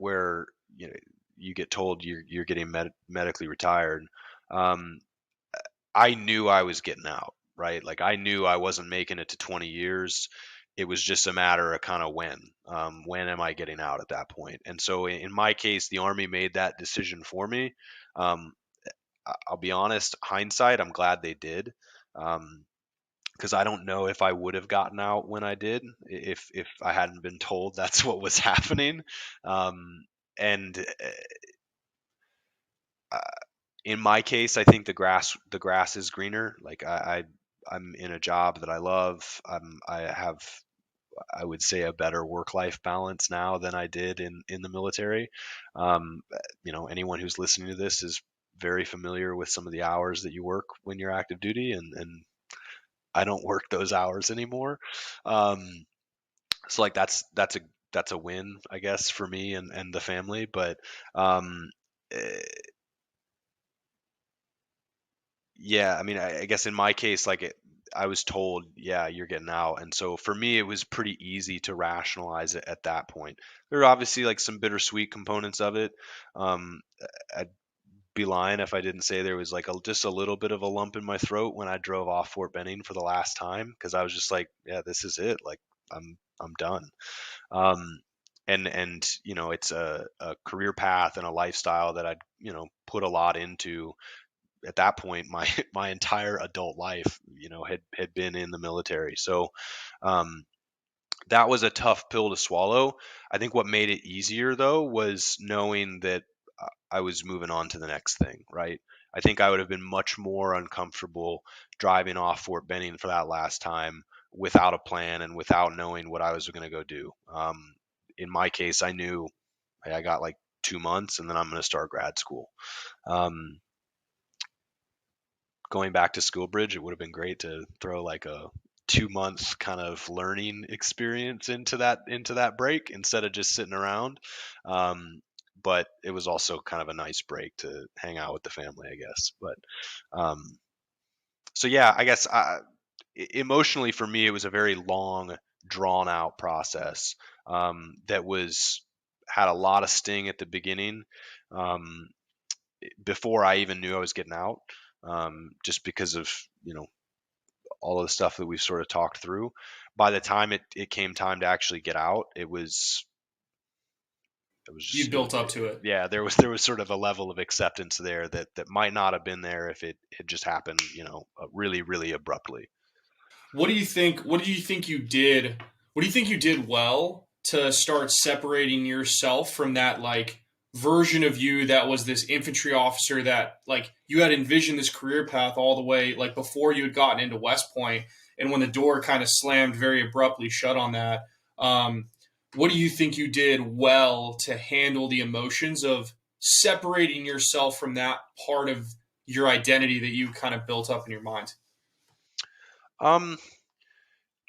you get told you're getting medically retired, um, I knew I was getting out, right? Like I knew I wasn't making it to 20 years. It was just a matter of kind of when am I getting out at that point? And so in my case, the Army made that decision for me. Um, I'll be honest, hindsight, I'm glad they did. Because I don't know if I would have gotten out when I did if I hadn't been told that's what was happening. And uh, in my case, I think the grass is greener. Like I'm in a job that I love. I have, I would say, a better work life balance now than I did in the military. Um, Anyone who's listening to this is very familiar with some of the hours that you work when you're active duty, and I don't work those hours anymore. Um, so like that's a win, I guess, for me and the family. But um, eh, yeah, I mean, I guess in my case, like I was told, yeah, you're getting out, and so for me, it was pretty easy to rationalize it at that point. There are obviously like some bittersweet components of it. Um, I'd be lying if I didn't say there was like just a little bit of a lump in my throat when I drove off Fort Benning for the last time, because I was just like, yeah, this is it. Like I'm done. Um, and it's a career path and a lifestyle that I'd put a lot into. At that point, my my entire adult life, had been in the military. So, um, that was a tough pill to swallow. I think what made it easier though was knowing that I was moving on to the next thing, right? I think I would have been much more uncomfortable driving off Fort Benning for that last time without a plan and without knowing what I was going to go do. In my case, I knew, hey, I got like 2 months and then I'm going to start grad school. Um, Going back to Schoolbridge, it would have been great to throw like a 2 month kind of learning experience into that break instead of just sitting around. Um, but it was also kind of a nice break to hang out with the family, I guess. But um, so yeah, I guess emotionally for me, it was a very long, drawn out process that was had a lot of sting at the beginning. Um, Before I even knew I was getting out, just because of all of the stuff that we've sort of talked through. By the time it came time to actually get out, it was You just built up to it. yeah, there was sort of a level of acceptance there that might not have been there if it had just happened, really really abruptly. What do you think? What do you think you did? What do you think you did well to start separating yourself from that like version of you that was this infantry officer that like you had envisioned this career path all the way like before you had gotten into West Point, and when the door kind of slammed very abruptly shut on that, um, what do you think you did well to handle the emotions of separating yourself from that part of your identity that you kind of built up in your mind? Um,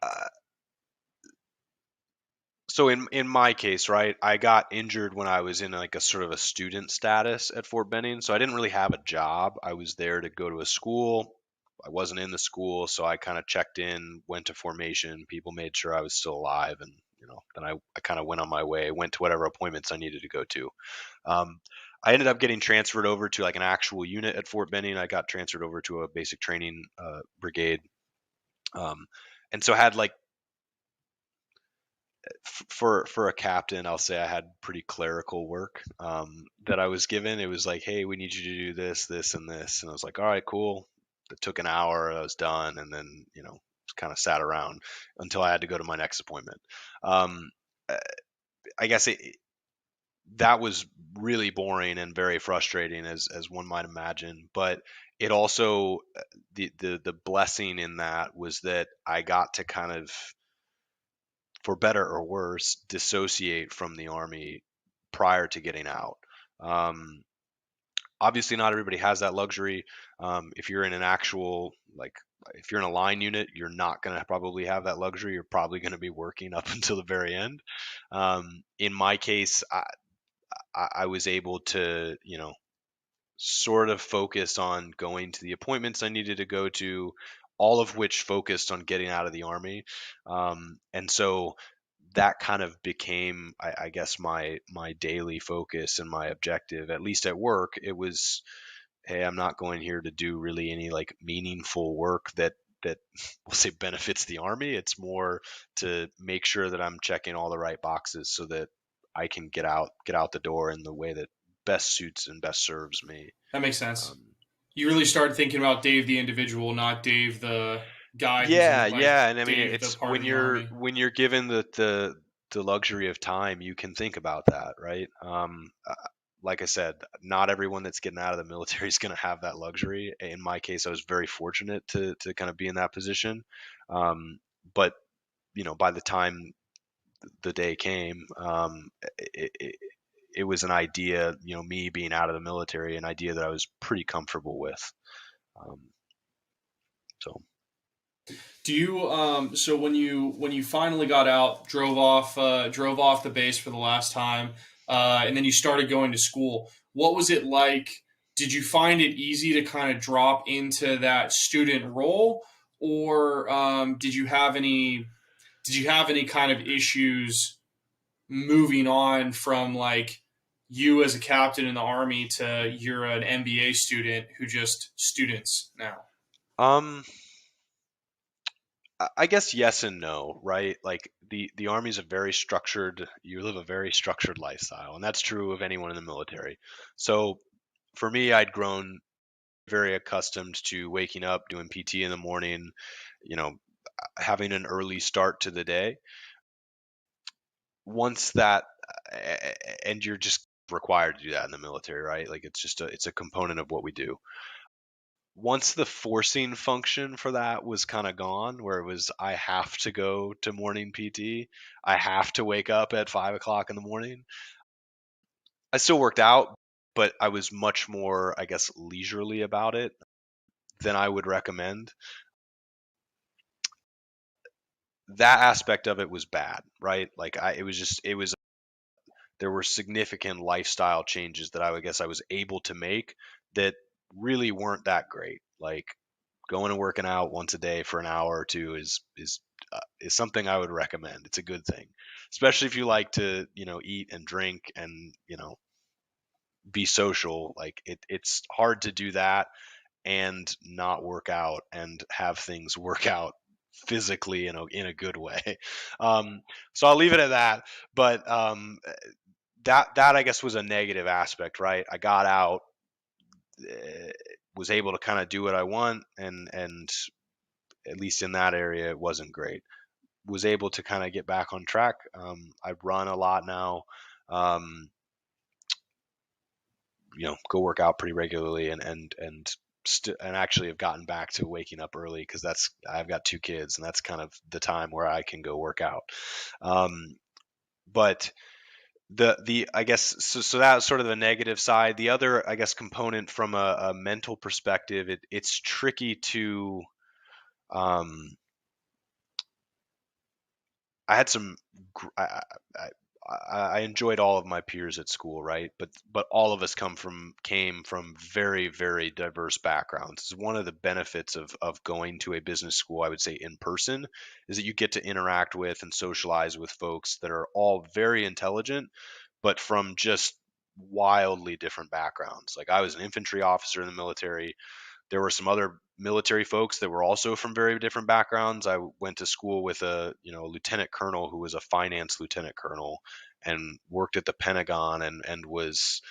uh, so in my case, right, I got injured when I was in like a sort of a student status at Fort Benning, so I didn't really have a job. I was there to go to a school. I wasn't in the school, so I kind of checked in, went to formation. People made sure I was still alive, and then I kind of went on my way, went to whatever appointments I needed to go to. Um, I ended up getting transferred over to like an actual unit at Fort Benning. I got transferred over to a basic training brigade, um, and so had like for a captain, I'll say I had pretty clerical work that I was given. It was like, hey, we need you to do this, this, and this, and I was like, all right, cool. It took an hour, I was done, and then kind of sat around until I had to go to my next appointment. Um, uh, I guess that was really boring and very frustrating, as one might imagine. But it also the blessing in that was that I got to kind of, for better or worse, dissociate from the army prior to getting out. Um, Obviously, not everybody has that luxury. If you're in an actual, like, if you're in a line unit, you're not going to probably have that luxury. You're probably going to be working up until the very end. In my case, I was able to, sort of focus on going to the appointments I needed to go to, all of which focused on getting out of the army. And so that kind of became, I guess, my daily focus and my objective, at least at work. It was, hey, I'm not going here to do really any like meaningful work that we'll say benefits the army. It's more to make sure that I'm checking all the right boxes so that I can get out the door in the way that best suits and best serves me. That makes sense. Um, You really started thinking about Dave the individual, not Dave the guy who's yeah, in like yeah, and I mean Dave the it's part of the army. when you're given the luxury of time, you can think about that, right? Like I said, not everyone that's getting out of the military is going to have that luxury. In my case, I was very fortunate to kind of be in that position. But by the time the day came, it, it, it was an idea, me being out of the military, an idea that I was pretty comfortable with. Um, so. Do you so when you finally got out, drove off the base for the last time, and then you started going to school. What was it like? Did you find it easy to kind of drop into that student role, or did you have any kind of issues moving on from like you as a captain in the army to you're an MBA student who just students now? Um, I guess yes and no, right? Like the army is a very structured, you live a very structured lifestyle, and that's true of anyone in the military. So for me, I'd grown very accustomed to waking up, doing PT in the morning, you know, having an early start to the day. once that, and you're just required to do that in the military, right? Like it's a component of what we do. Once the forcing function for that was kind of gone, where it was I have to go to morning PT, I have to wake up at 5 o'clock in the morning. I still worked out, but I was much more, I guess, leisurely about it than I would recommend. That aspect of it was bad, right? Like it was there were significant lifestyle changes that I would guess I was able to make that really weren't that great. Like going and working out once a day for an hour or two is something I would recommend. It's a good thing, especially if you like to, eat and drink and, be social. Like it's hard to do that and not work out and have things work out physically in a good way. So I'll leave it at that. But that I guess was a negative aspect, right? I got out, was able to kind of do what I want, and at least in that area, it wasn't great. Was able to kind of get back on track. I run a lot now. Um, go work out pretty regularly, and actually have gotten back to waking up early because I've got 2 kids, and that's kind of the time where I can go work out. But the I guess so that's sort of the negative side. The other, I guess, component from a mental perspective, it's tricky to um, I had some I enjoyed all of my peers at school, right? But all of us came from very, very diverse backgrounds. It's one of the benefits of going to a business school, I would say in person, is that you get to interact with and socialize with folks that are all very intelligent, but from just wildly different backgrounds. Like I was an infantry officer in the military. There were some other military folks that were also from very different backgrounds. I went to school with a lieutenant colonel who was a finance lieutenant colonel and worked at the Pentagon and was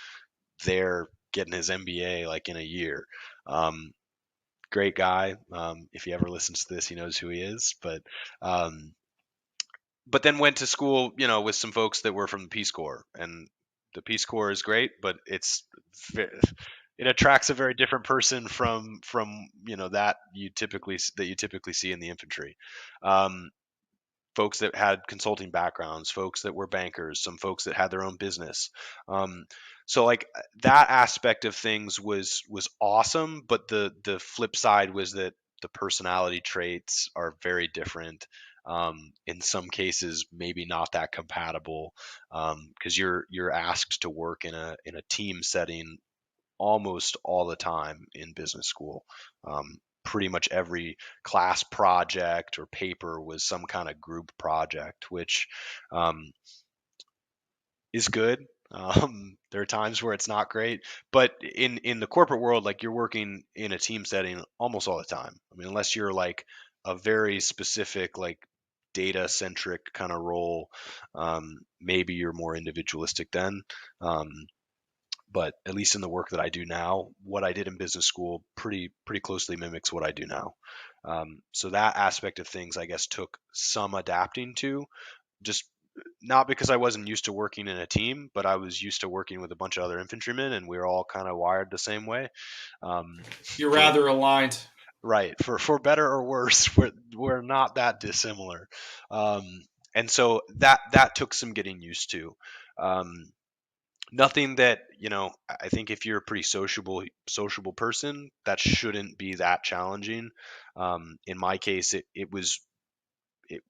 there getting his MBA like in a year. Great guy. If he ever listens to this, he knows who he is. But then went to school, with some folks that were from the Peace Corps, and the Peace Corps is great, but it attracts a very different person from that you typically see in the infantry. Um, Folks that had consulting backgrounds, folks that were bankers, some folks that had their own business. Um, so like that aspect of things was awesome, but the flip side was that the personality traits are very different. In some cases, maybe not that compatible, because you're asked to work in a team setting almost all the time in business school. Pretty much every class project or paper was some kind of group project, which um, is good. There are times where it's not great, but in the corporate world, like you're working in a team setting almost all the time. I mean, unless you're like a very specific like data centric kind of role, maybe you're more individualistic then. Um, but at least in the work that I do now, what I did in business school pretty closely mimics what I do now. So that aspect of things, I guess, took some adapting to, just not because I wasn't used to working in a team, but I was used to working with a bunch of other infantrymen, and we were all kind of wired the same way. Um, You're for rather aligned. right, for better or worse, we're not that dissimilar, um, and so that took some getting used to. Um, Nothing that I think if you're a pretty sociable person, that shouldn't be that challenging. In my case, it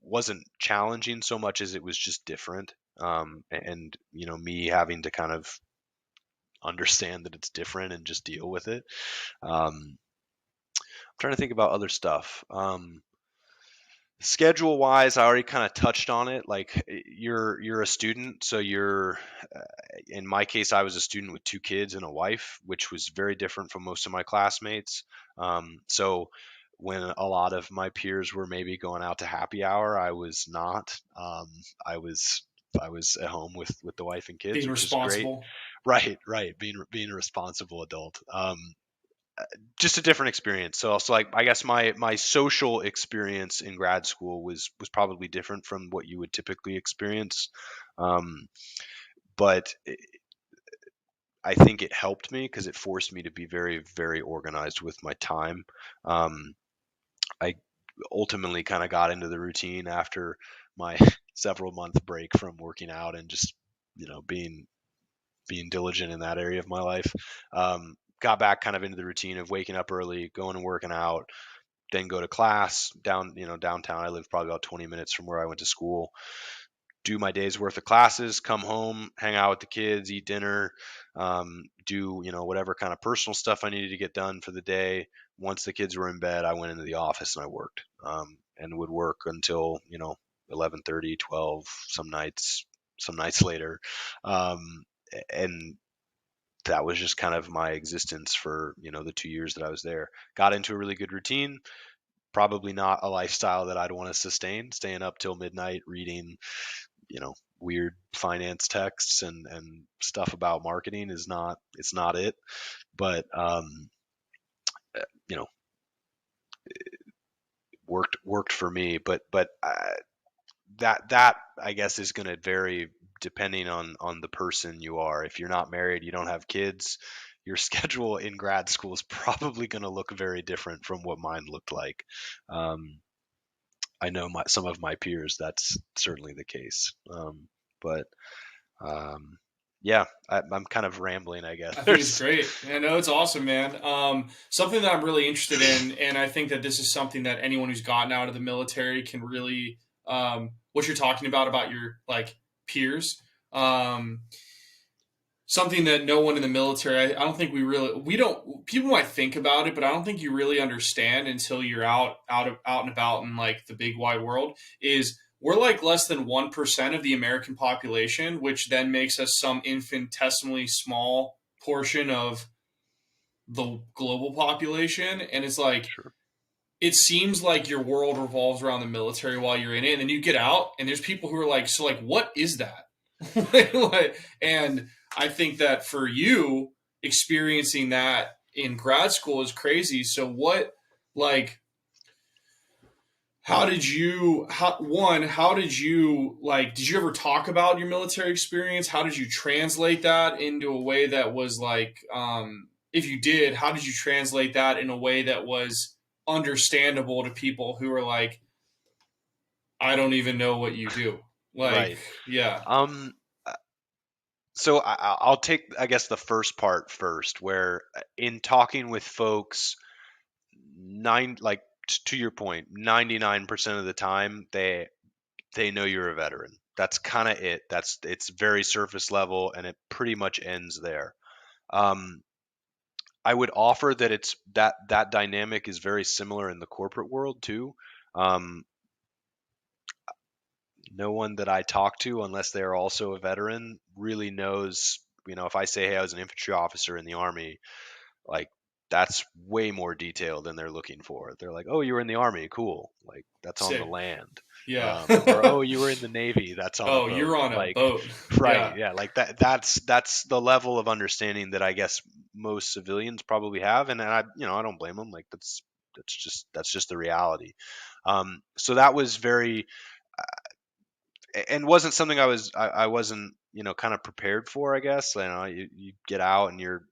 wasn't challenging so much as it was just different, and me having to kind of understand that it's different and just deal with it. I'm trying to think about other stuff. Schedule wise, I already kind of touched on it. Like you're a student, so in my case, I was a student with 2 kids and a wife, which was very different from most of my classmates. So when a lot of my peers were maybe going out to happy hour, I was not. I was I was at home with the wife and kids, Being which is great. responsible. Right, right. Being a responsible adult. just a different experience. So also, like, I guess my social experience in grad school was probably different from what you would typically experience. Um, but I think it helped me because it forced me to be very, very organized with my time. Um, I ultimately kind of got into the routine after my several month break from working out and just, being diligent in that area of my life. Got back kind of into the routine of waking up early, going and working out, then go to class downtown. I live probably about 20 minutes from where I went to school. Do my day's worth of classes, come home, hang out with the kids, eat dinner, do whatever kind of personal stuff I needed to get done for the day. Once the kids were in bed, I went into the office and I worked, and would work until 11:30, 12, some nights later, and that was just kind of my existence for the 2 years that I was there. Got into a really good routine. Probably not a lifestyle that I'd want to sustain, staying up till midnight reading weird finance texts and stuff about marketing is not it's not it. But you know worked for me. But that I guess is going to vary depending on the person you are. If you're not married, you don't have kids, your schedule in grad school is probably going to look very different from what mine looked like. I know some of my peers, that's certainly the case. But yeah, I'm kind of rambling, I guess. I think it's great. I know it's awesome, man. Something that I'm really interested in, and I think that this is something that anyone who's gotten out of the military can really, what you're talking about your like peers. Something that no one in the military, I don't think we don't, people might think about it, but I don't think you really understand until you're out and about in like the big wide world, is we're like less than 1% of the American population, which then makes us some infinitesimally small portion of the global population. And it's like, Sure. it seems like your world revolves around the military while you're in it. And then you get out and there's people who are like, so like, what is that? And I think that for you, experiencing that in grad school is crazy. So what, like, how did you like, did you ever talk about your military experience? How did you translate that into a way that was like, if you did, how did you translate that in a way that was understandable to people who are like, I don't even know what you do? Like, Right. yeah. So I'll take, I guess, the first part first, where in talking with folks, to your point, 99% of the time they know you're a veteran. That's kind of it. It's very surface level, and it pretty much ends there. Um, I would offer that that dynamic is very similar in the corporate world too. Um, no one that I talk to, unless they're also a veteran, really knows. If I say, "Hey, I was an infantry officer in the Army," like, that's way more detail than they're looking for. They're like, "Oh, you were in the Army, cool." Like, that's on the Sick. land. Yeah. Or, "Oh, you were in the Navy, that's on a Oh, boat." you're on a Like, boat. right, Yeah. yeah, like that's the level of understanding that I guess most civilians probably have, and I don't blame them. Like, that's just the reality. So that was very, and wasn't something I wasn't kind of prepared for, I guess. You get out and you're,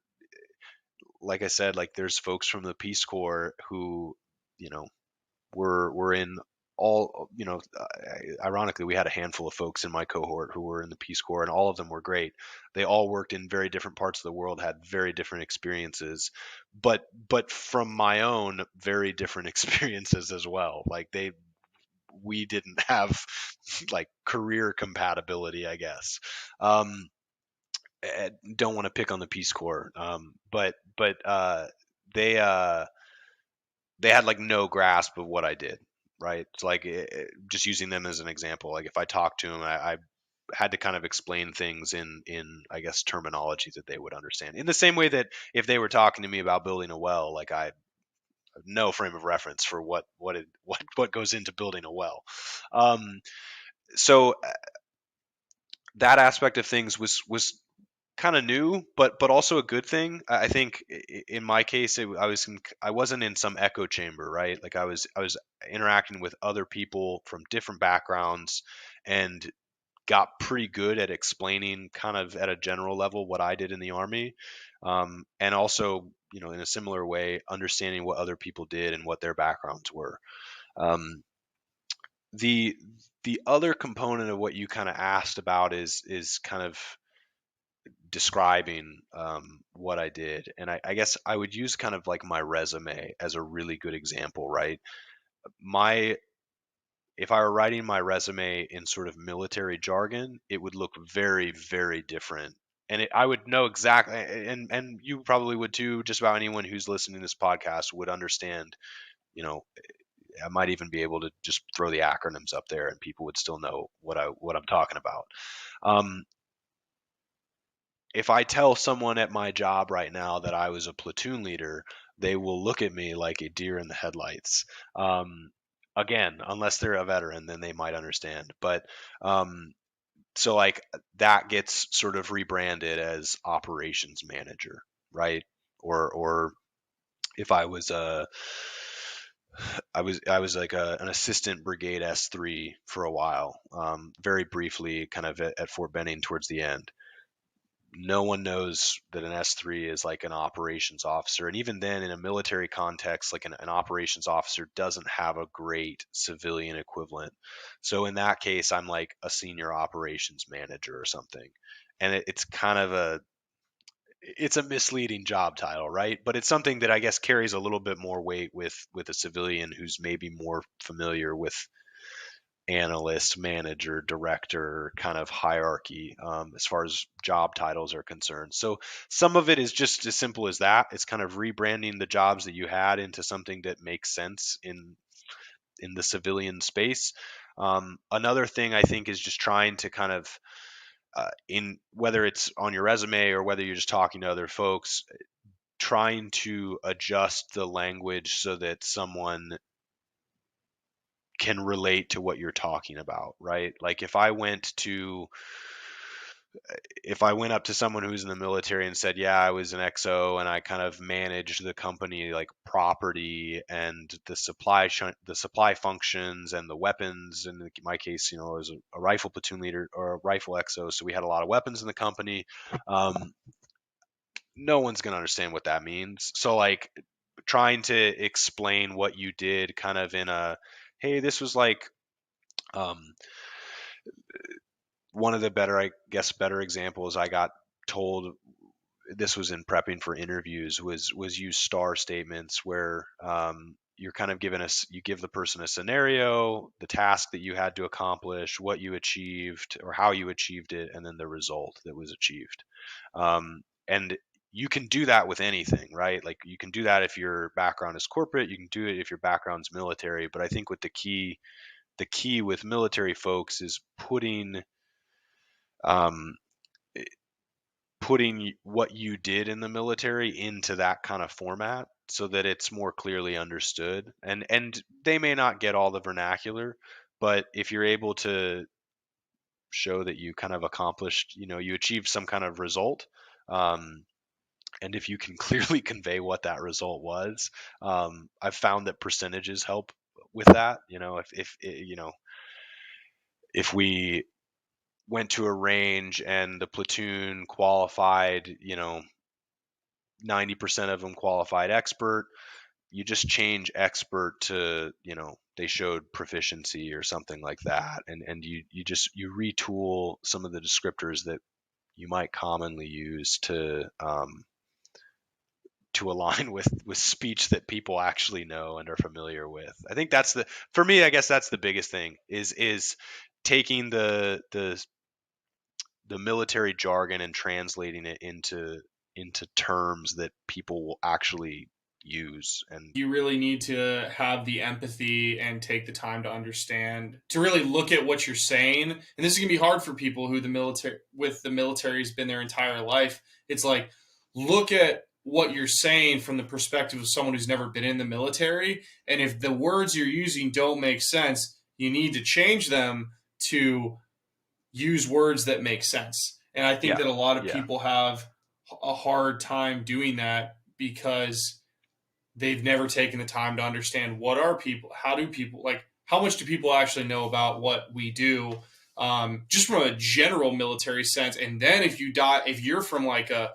like I said, like, there's folks from the Peace Corps who you know were in all, ironically, we had a handful of folks in my cohort who were in the Peace Corps, and all of them were great. They all worked in very different parts of the world, had very different experiences, but from my own, very different experiences as well. Like, we didn't have like career compatibility, I guess. Um, don't want to pick on the Peace Corps, but they had like no grasp of what I did. Right. It's like, just using them as an example. Like, if I talked to them, I had to kind of explain things in I guess terminology that they would understand. In the same way that if they were talking to me about building a well, like, I have no frame of reference for what goes into building a well. So that aspect of things was kind of new, but also a good thing. I think in my case, I wasn't in some echo chamber, right? Like I was interacting with other people from different backgrounds, and got pretty good at explaining kind of at a general level what I did in the Army, and also, in a similar way, understanding what other people did and what their backgrounds were. Um, the the other component of what you kind of asked about is kind of describing what I did. And I guess I would use kind of like my resume as a really good example, right? My If I were writing my resume in sort of military jargon, it would look very, very different. And I would know exactly, and you probably would too. Just about anyone who's listening to this podcast would understand. You know, I might even be able to just throw the acronyms up there, and people would still know what I'm talking about. Um, if I tell someone at my job right now that I was a platoon leader, they will look at me like a deer in the headlights. Um, Again, unless they're a veteran, then they might understand. But um, so like that gets sort of rebranded as operations manager, right? Or if I was like an assistant brigade S3 for a while, very briefly, kind of at Fort Benning towards the end. No one knows that an S3 is like an operations officer. And even then, in a military context, like an operations officer doesn't have a great civilian equivalent. So in that case, I'm like a senior operations manager or something. And it's kind of it's a misleading job title, right? But it's something that I guess carries a little bit more weight with a civilian who's maybe more familiar with analyst, manager, director kind of hierarchy, as far as job titles are concerned. So some of it is just as simple as that. It's kind of rebranding the jobs that you had into something that makes sense in the civilian space. Another thing I think is just trying to kind of in whether it's on your resume or whether you're just talking to other folks, trying to adjust the language so that someone can relate to what you're talking about, right? Like if I went up to someone who's in the military and said, "Yeah, I was an XO and I kind of managed the company like property and the supply functions and the weapons." In my case, I was a rifle platoon leader or a rifle XO, so we had a lot of weapons in the company. No one's gonna understand what that means. So like trying to explain what you did, kind of in a, hey, this was like. Um, One of the better examples I got told, this was in prepping for interviews, was use star statements where you're kind of you give the person a scenario, the task that you had to accomplish, what you achieved or how you achieved it, and then the result that was achieved. And you can do that with anything, right? Like you can do that if your background is corporate, you can do it if your background's military. But I think the key with military folks is um, putting what you did in the military into that kind of format so that it's more clearly understood. And they may not get all the vernacular, but if you're able to show that you kind of accomplished, you achieved some kind of result, and if you can clearly convey what that result was, I've found that percentages help with that. If we went to a range and the platoon qualified, 90% of them qualified expert, you just change expert to, they showed proficiency or something like that. And you retool some of the descriptors that you might commonly use to align with speech that people actually know and are familiar with. I think for me, I guess that's the biggest thing is taking the military jargon and translating it into terms that people will actually use. And you really need to have the empathy and take the time to understand, to really look at what you're saying. And this is going to be hard for people who the military has been their entire life. It's like, look at what you're saying from the perspective of someone who's never been in the military. And if the words you're using don't make sense, you need to change them to use words that make sense. And I think Yeah. that a lot of Yeah. people have a hard time doing that because they've never taken the time to understand what are people, how do people, like, how much do people actually know about what we do, just from a general military sense. And then if you're from like a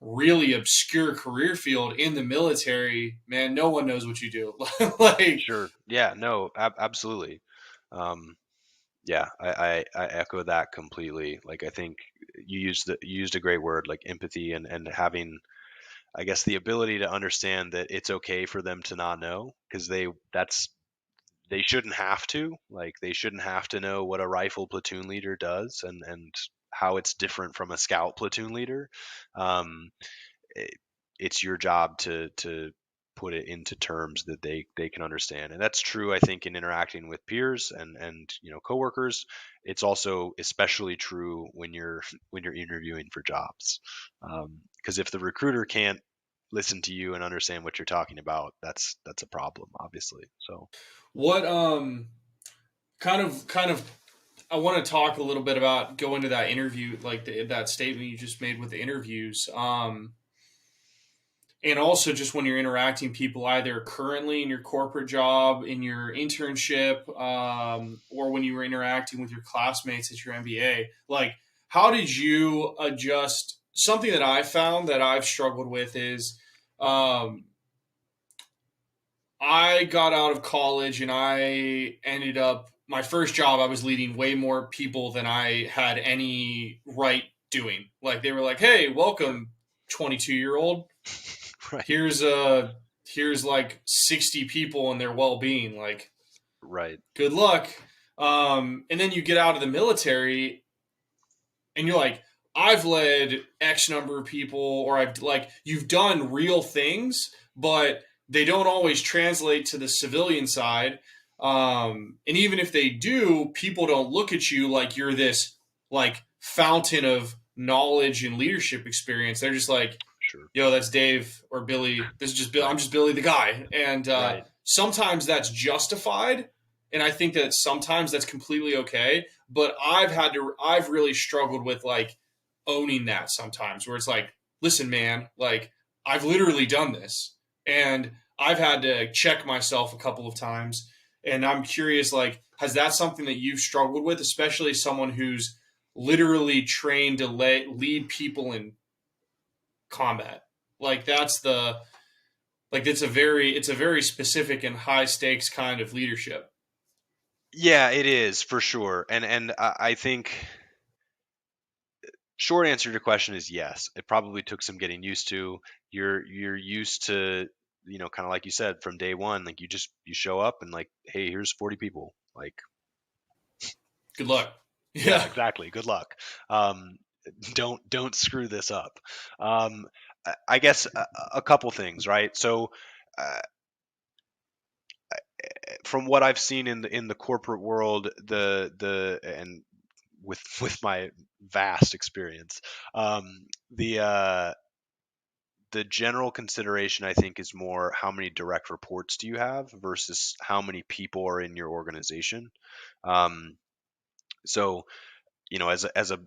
really obscure career field in the military, man, no one knows what you do. Like, Sure. Yeah. No. Absolutely. Um, yeah. I echo that completely. Like, I think you used a great word, like empathy, and having, I guess, the ability to understand that it's okay for them to not know, because they shouldn't have to. Like, they shouldn't have to know what a rifle platoon leader does, and how it's different from a scout platoon leader. Um, it, it's your job to put it into terms that they can understand, and that's true, I think, in interacting with peers and coworkers. It's also especially true when you're when you're interviewing for jobs, because if the recruiter can't listen to you and understand what you're talking about, that's a problem, obviously. So what kind of I want to talk a little bit about going to that interview, like that statement you just made with the interviews. And also just when you're interacting people either currently in your corporate job, in your internship, or when you were interacting with your classmates at your MBA, like, how did you adjust? Something that I found that I've struggled with is, um, I got out of college and I ended up my first job. I was leading way more people than I had any right doing. Like, they were like, "Hey, welcome, 22-year-old. right, Here's like 60 people and their well-being, like, right, good luck." And then you get out of the military and you're like, I've led X number of people, or I've, like, you've done real things, but they don't always translate to the civilian side. And even if they do, people don't look at you like you're this, like, fountain of knowledge and leadership experience. They're just like, sure, "Yo, that's Dave or Billy. This is just Bill. I'm right, just Billy the guy." And right. sometimes that's justified, and I think that sometimes that's completely okay. But I've really struggled with, like, owning that sometimes, where it's like, "Listen, man, like, I've literally done this, and I've had to check myself a couple of times." And I'm curious, like, has that something that you've struggled with, especially someone who's literally trained to lead people in combat? Like, it's a very specific and high stakes kind of leadership. Yeah, it is for sure. And I think short answer to your question is yes. It probably took some getting used to. You're used to, kind of like you said, from day one, like you show up and, like, hey, here's 40 people. Like, Good luck. yeah, Yeah. exactly. Good luck. Um, don't screw this up. Um, I guess a couple things, right? So, uh, from what I've seen in the corporate world, the and with my vast experience, um, the uh, the general consideration, I think, is more how many direct reports do you have versus how many people are in your organization. Um, so, as a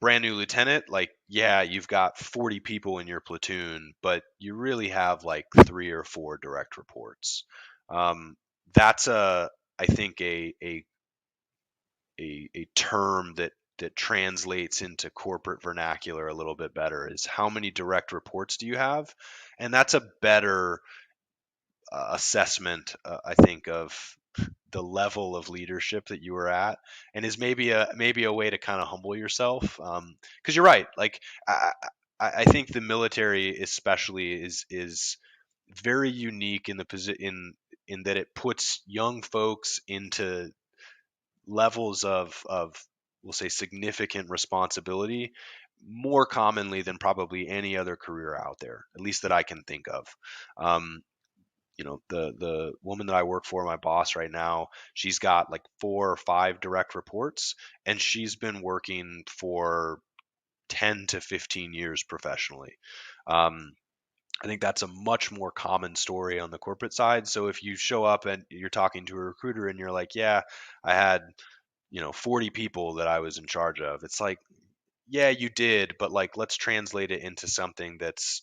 brand new lieutenant, like, yeah, you've got 40 people in your platoon, but you really have like 3 or 4 direct reports. Um, that's I think a term that translates into corporate vernacular a little bit better, is how many direct reports do you have, and that's a better assessment, I think, of the level of leadership that you were at, and is maybe a way to kind of humble yourself, because you're right. Like, I think the military especially is very unique in the in that it puts young folks into levels of, we'll say, significant responsibility more commonly than probably any other career out there, at least that I can think of. Um, the woman that I work for, my boss right now, she's got like 4 or 5 direct reports, and she's been working for 10 to 15 years professionally. Um, I think that's a much more common story on the corporate side. So if you show up and you're talking to a recruiter and you're like, yeah, I had 40 people that I was in charge of. It's like, yeah, you did, but like let's translate it into something that's,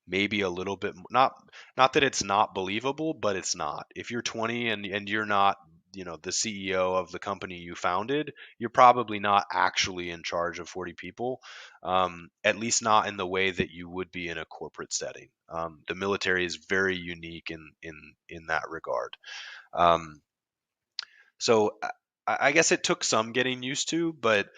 maybe a little bit not that it's not believable, but it's not. If you're 20 and you're not, the CEO of the company you founded, you're probably not actually in charge of 40 people. At least not in the way that you would be in a corporate setting. The military is very unique in that regard. Um, so I guess it took some getting used to, but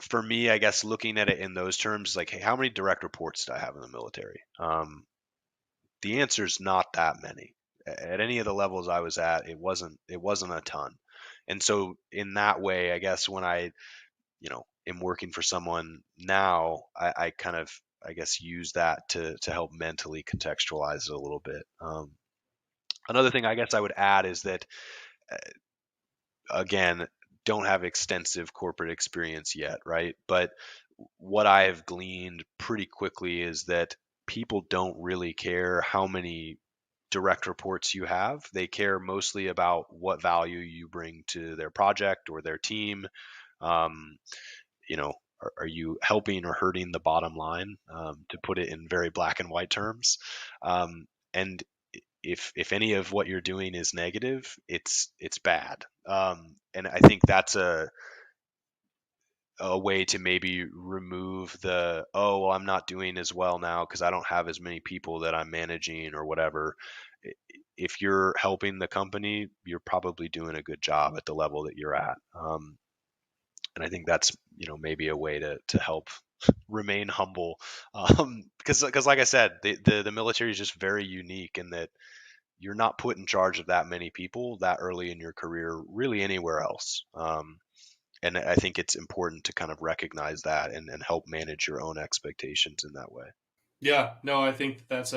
for me, I guess looking at it in those terms, like, hey, how many direct reports do I have in the military? The answer is not that many. At any of the levels I was at, it wasn't a ton. And so in that way, I guess when I, am working for someone now, I kind of, I guess, use that to help mentally contextualize it a little bit. Another thing I guess I would add is that, again, don't have extensive corporate experience yet, right? But what I have gleaned pretty quickly is that people don't really care how many direct reports you have. They care mostly about what value you bring to their project or their team. Um, are you helping or hurting the bottom line, to put it in very black and white terms? And if any of what you're doing is negative, it's bad. And I think that's a way to maybe remove the, oh well, I'm not doing as well now because I don't have as many people that I'm managing or whatever. If you're helping the company, you're probably doing a good job at the level that you're at. And I think that's, maybe a way to help remain humble. Because like I said, the military is just very unique in that you're not put in charge of that many people that early in your career, really anywhere else. And I think it's important to kind of recognize that and help manage your own expectations in that way. Yeah, no, I think that's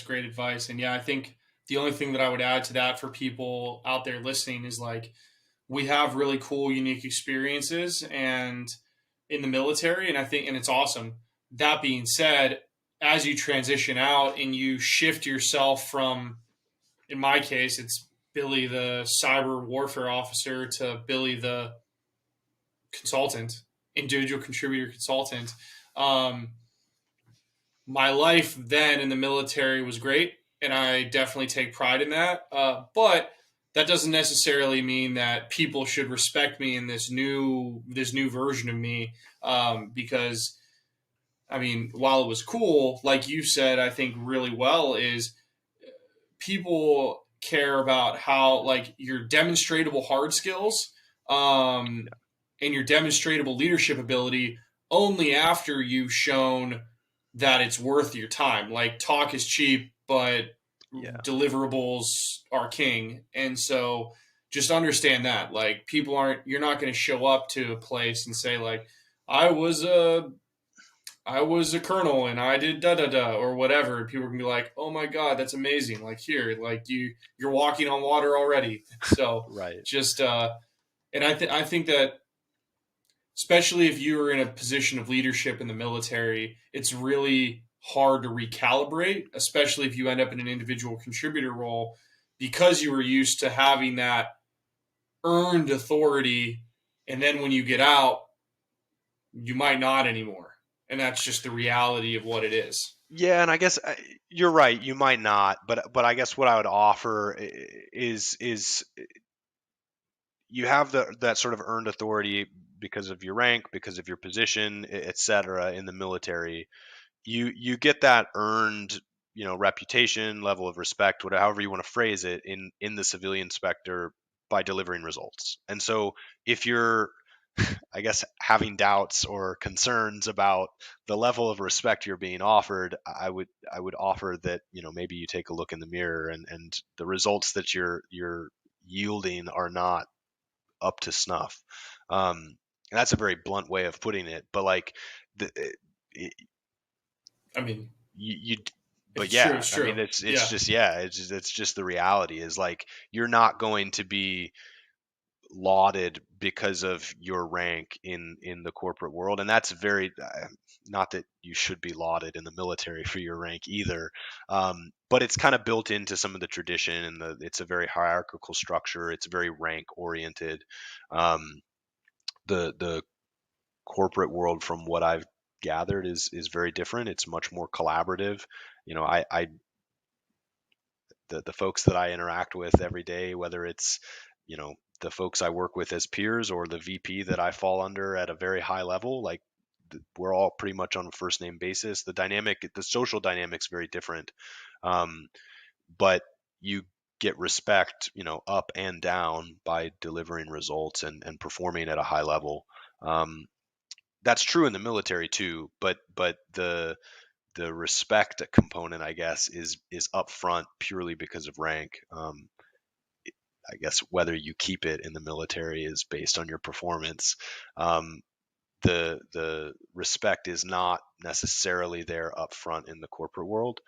great advice. And yeah, I think the only thing that I would add to that for people out there listening is like we have really cool, unique experiences and in the military, and I think and it's awesome. That being said, as you transition out and you shift yourself from, in my case, it's Billy the cyber warfare officer to Billy the consultant, individual contributor consultant. Um, my life then in the military was great, and I definitely take pride in that. But that doesn't necessarily mean that people should respect me in this new version of me. Because I mean, while it was cool, like you said, I think really well is people care about how like your demonstratable hard skills, um, and your demonstratable leadership ability only after you've shown that it's worth your time. Like talk is cheap, but Yeah. deliverables are king. And so just understand that like people aren't you're not going to show up to a place and say like I was a I was a colonel and I did da da da or whatever, and people can be like, "Oh my god, that's amazing!" Like here, like you're walking on water already. So Right. just and I think that especially if you are in a position of leadership in the military, it's really hard to recalibrate, especially if you end up in an individual contributor role because you were used to having that earned authority, and then when you get out, you might not anymore, and that's just the reality of what it is. Yeah, and I guess you're right. You might not, but I guess what I would offer is you have that sort of earned authority because of your rank, because of your position, et cetera, in the military. You get that earned, reputation, level of respect, whatever, however you want to phrase it, in the civilian sector by delivering results. And so if you're, I guess, having doubts or concerns about the level of respect you're being offered, I would offer that, maybe you take a look in the mirror, and the results that you're yielding are not up to snuff. And that's a very blunt way of putting it, but like the it, I mean, you if but it's true, yeah, it's I mean true. it's Yeah. just, yeah, it's just the reality is like you're not going to be lauded because of your rank in the corporate world, and that's very, not that you should be lauded in the military for your rank either, but it's kind of built into some of the tradition, and it's a very hierarchical structure, it's very rank oriented. um, the corporate world, from what I've gathered, is very different. It's much more collaborative. I the folks that I interact with every day, whether it's, the folks I work with as peers or the VP that I fall under at a very high level, like we're all pretty much on a first name basis. The social dynamic's very different. Um, but you get respect, up and down by delivering results and performing at a high level. That's true in the military too, but the respect component, I guess, is upfront purely because of rank. I guess whether you keep it in the military is based on your performance. The respect is not necessarily there upfront in the corporate world.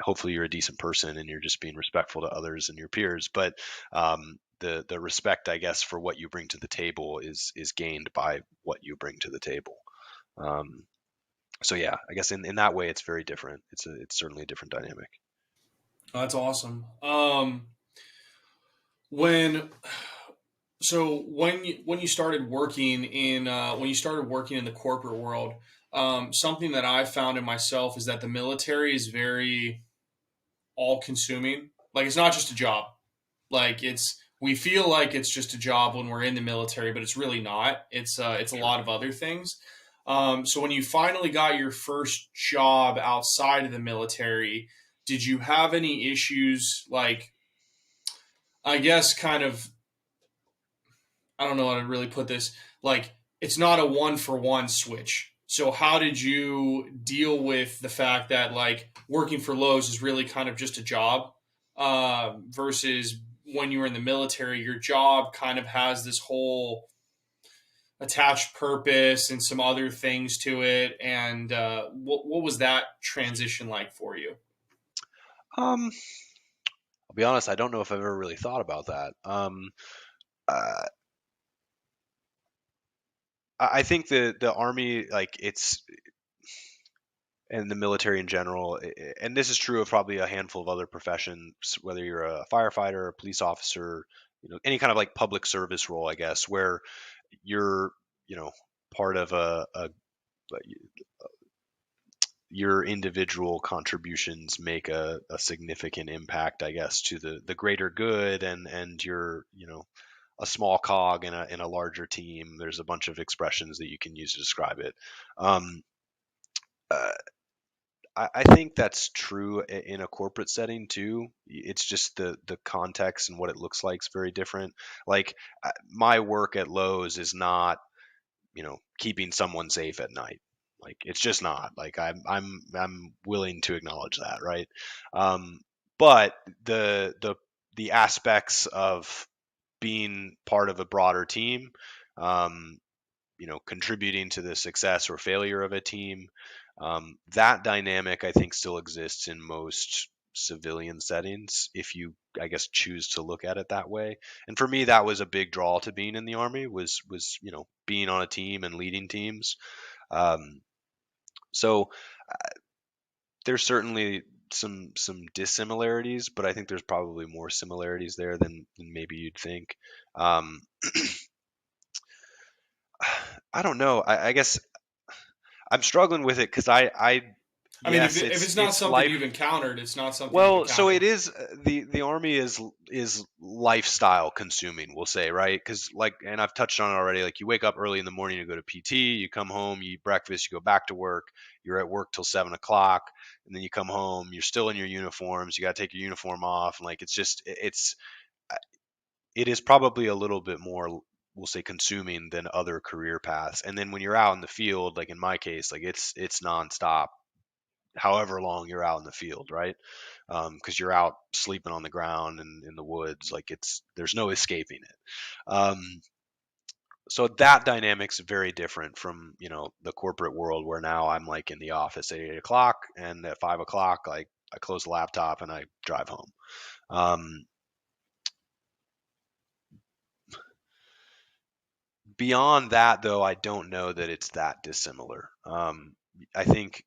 Hopefully, you're a decent person and you're just being respectful to others and your peers. But the respect, I guess, for what you bring to the table is gained by what you bring to the table. Um, so yeah, I guess in that way it's very different. It's certainly a different dynamic. That's awesome. When when you started working in the corporate world, something that I found in myself is that the military is very all consuming. Like it's not just a job. Like we feel like it's just a job when we're in the military, but it's really not. It's a Sure. lot of other things. So when you finally got your first job outside of the military, did you have any issues? Like, I guess kind of, I don't know how to really put this. Like, it's not a one for one switch. So how did you deal with the fact that like working for Lowe's is really kind of just a job, versus when you were in the military, your job kind of has this whole attached purpose and some other things to it. And what was that transition like for you? Um, I'll be honest, I don't know if I've ever really thought about that. Uh, I think the army, like it's and the military in general, and this is true of probably a handful of other professions, whether you're a firefighter, a police officer, any kind of like public service role, I guess, where you're, part of your individual contributions make a significant impact, I guess, to the greater good, and you're, a small cog in a larger team. There's a bunch of expressions that you can use to describe it. Um, uh, I think that's true in a corporate setting too. It's just the context and what it looks like is very different. Like my work at Lowe's is not, keeping someone safe at night. Like it's just not. Like I'm willing to acknowledge that, right? Um, but the aspects of being part of a broader team, um, contributing to the success or failure of a team, that dynamic I think still exists in most civilian settings if you, I guess, choose to look at it that way. And for me, that was a big draw to being in the army, was being on a team and leading teams. Um, so there's certainly some dissimilarities, but I think there's probably more similarities there than maybe you'd think. Um, I don't know. I guess I'm struggling with it because I mean, yes, if it's not it's something life. you've encountered, it's not something you've Well, so it encountered. is, the army is lifestyle consuming, we'll say, right? Because like, and I've touched on it already. Like, you wake up early in the morning to go to PT, you come home, you eat breakfast, you go back to work. You're at work till 7 o'clock, and then you come home. You're still in your uniforms. You got to take your uniform off, and like it's just it is probably a little bit more, we'll say, consuming than other career paths. And then when you're out in the field, like in my case, like it's nonstop however long you're out in the field, right? Because you're out sleeping on the ground and in the woods, like there's no escaping it. Um, so that dynamic's very different from the corporate world where now I'm like in the office at 8 o'clock, and at 5 o'clock, like I close the laptop and I drive home. Um, Beyond that, though, I don't know that it's that dissimilar. I think,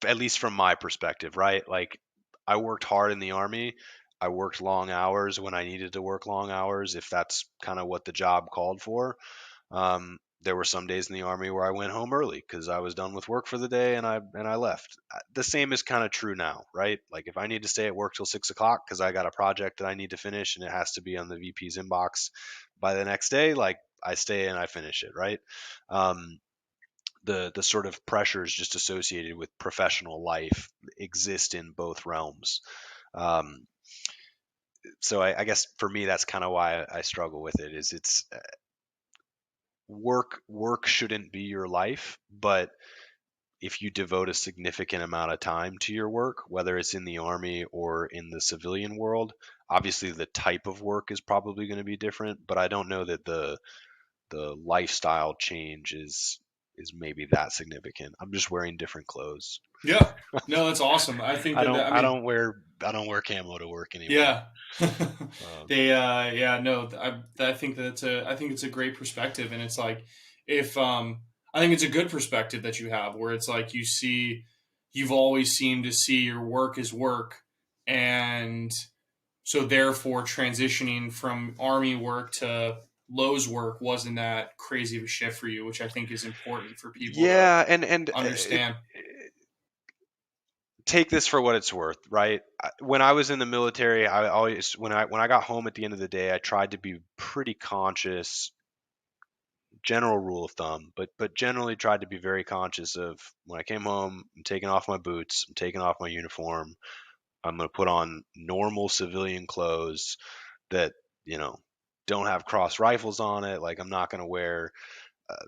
at least from my perspective, right? Like, I worked hard in the army. I worked long hours when I needed to work long hours, if that's kind of what the job called for. there were some days in the Army where I went home early because I was done with work for the day and I left. The same is kind of true now, right? Like if I need to stay at work till 6 o'clock because I got a project that I need to finish and it has to be on the VP's inbox by the next day, like I stay and I finish it, right? Um, the sort of pressures just associated with professional life exist in both realms. Um, so I guess for me, that's kind of why I struggle with it. Is it's work shouldn't be your life, but if you devote a significant amount of time to your work, whether it's in the Army or in the civilian world, obviously the type of work is probably going to be different, but I don't know that the lifestyle change is maybe that significant. I'm just wearing different clothes. Yeah. No, that's awesome. I think I that, don't I I mean, don't wear I don't wear camo to work anymore. yeah. Um, Yeah, no, I think I think it's a great perspective. And it's like, if, I think it's a good perspective that you have where it's like you've always seemed to see your work as work. And so therefore transitioning from Army work to Lowe's work wasn't that crazy of a shift for you, which I think is important for people to yeah, and understand. take this for what it's worth, right? When I was in the military, I always when I got home at the end of the day, I tried to be pretty conscious, general rule of thumb, but generally tried to be very conscious of when I came home, I'm taking off my boots, I'm taking off my uniform, I'm going to put on normal civilian clothes that, you know, don't have cross rifles on it. Like I'm not going to wear uh,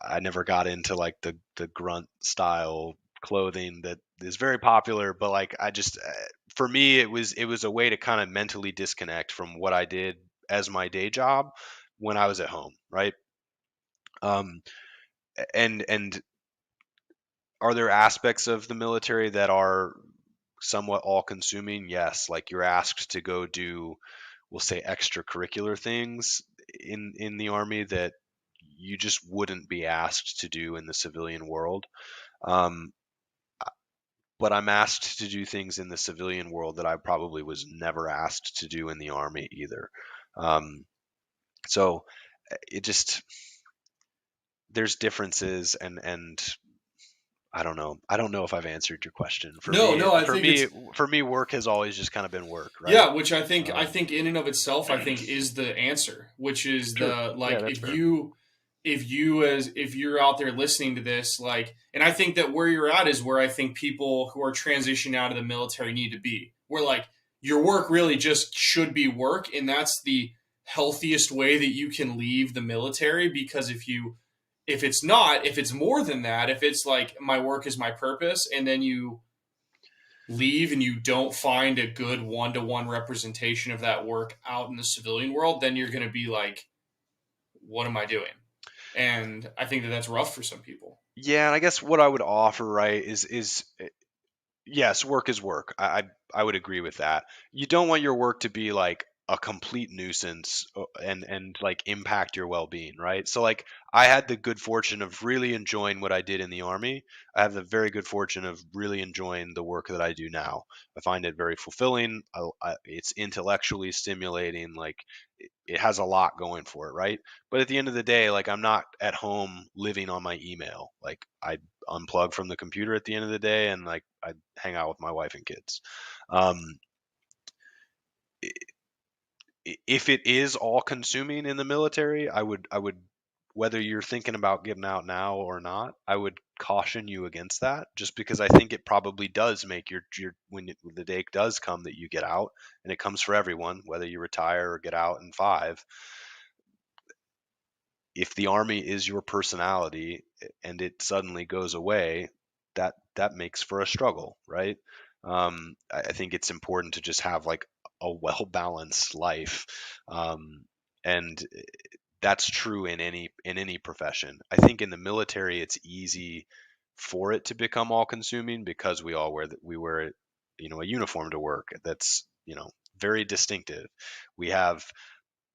I never got into like the grunt style clothing that is very popular, but like I just for me it was a way to kind of mentally disconnect from what I did as my day job when I was at home, right? Um, and are there aspects of the military that are somewhat all consuming? Yes, like you're asked to go do, we'll say, extracurricular things in the army that you just wouldn't be asked to do in the civilian world. Um, but I'm asked to do things in the civilian world that I probably was never asked to do in the army either. Um, so it just there's differences and I don't know. I don't know if I've answered your question. For No, me, no, I for think me, it's, for me, work has always just kind of been work, right? yeah, which I Um, think in and of itself, I think is the answer, which is sure. the, Yeah, like, that's fair. if you're out there listening to this, like, and I think that where you're at is where I think people who are transitioning out of the military need to be, where like your work really just should be work. And that's the healthiest way that you can leave the military. Because if it's not, if it's more than that, if it's like my work is my purpose, and then you leave and you don't find a good one-to-one representation of that work out in the civilian world, then you're going to be like, what am I doing? And I think that that's rough for some people. Yeah, and I guess what I would offer, right, is yes, work is work. I would agree with that. You don't want your work to be like a complete nuisance and like impact your well-being, right? So like I had the good fortune of really enjoying what I did in the army. I have the very good fortune of really enjoying the work that I do now. I find it very fulfilling. It's intellectually stimulating. Like it has a lot going for it, right? But at the end of the day, like I'm not at home living on my email. Like I unplug from the computer at the end of the day and like I hang out with my wife and kids. Um, if it is all consuming in the military, I would whether you're thinking about getting out now or not, I would caution you against that just because I think it probably does make your when the day does come that you get out and it comes for everyone, whether you retire or get out in 5, if the army is your personality and it suddenly goes away, that makes for a struggle, right? I think it's important to just have like a well balanced life, and that's true in any profession. I think in the military, it's easy for it to become all consuming because we wear a uniform to work that's very distinctive. We have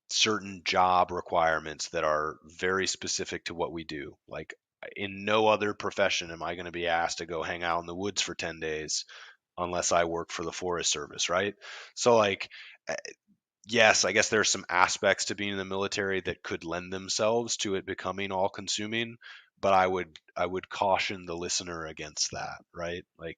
certain job requirements that are very specific to what we do. Like in no other profession am I going to be asked to go hang out in the woods for 10 days unless I work for the Forest Service, right? So like yes, I guess there's some aspects to being in the military that could lend themselves to it becoming all consuming, but I would caution the listener against that, right? Like,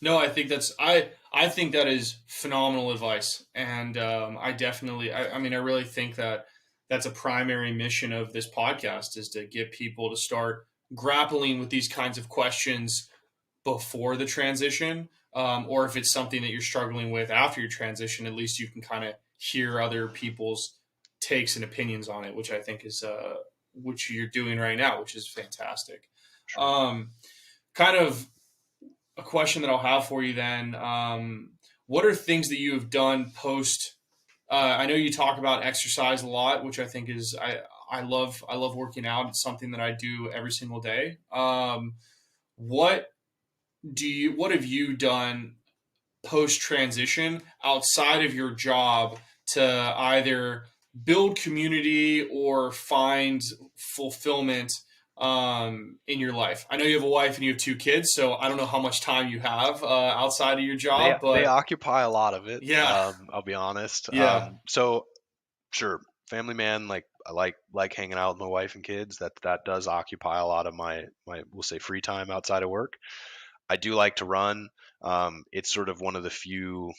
No, I think that is phenomenal advice, and I mean I really think that that's a primary mission of this podcast is to get people to start grappling with these kinds of questions before the transition, or if it's something that you're struggling with after your transition, at least you can kind of hear other people's takes and opinions on it, which I think is which you're doing right now, which is fantastic. sure. Um, Kind of a question that I'll have for you then. What are things that you have done post? I know you talk about exercise a lot, which I think is I love working out. It's something that I do every single day. What what have you done post transition outside of your job to either build community or find fulfillment in your life? I know you have a wife and you have two kids, so I don't know how much time you have outside of your They job, they but occupy a lot of it. yeah, I'll be honest. yeah, So sure, family man, like I like hanging out with my wife and kids. That does occupy a lot of my we'll say free time outside of work. I do like to run. It's sort of one of the few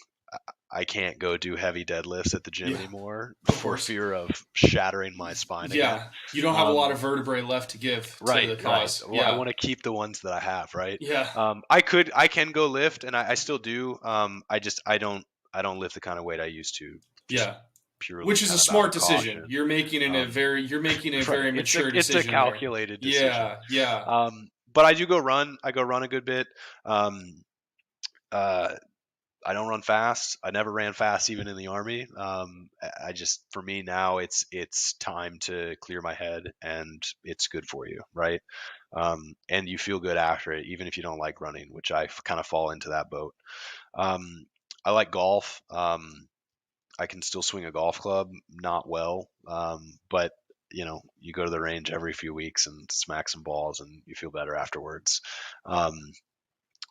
I can't go do heavy deadlifts at the gym yeah, anymore of for course. fear of shattering my spine again. Yeah, you don't have a lot Um, of vertebrae left to give to right, the right. cause. Well, I Yeah, want to keep the ones that I have, right? yeah, I can go lift, and I still do. I don't lift the kind of weight I used to, just yeah. purely Which is a kind of out smart of decision. caution. You're making Um, you're making a right, very mature it's a decision there. calculated decision. Yeah, yeah, But I do go run. I go run a good bit. Um, uh, I don't run fast. I never ran fast even in the army. I just for me now it's time to clear my head and it's good for you, right? And you feel good after it, even if you don't like running, which I kind of fall into that boat. Um, I like golf. I can still swing a golf club, not well, but you go to the range every few weeks and smack some balls, and you feel better afterwards. Um,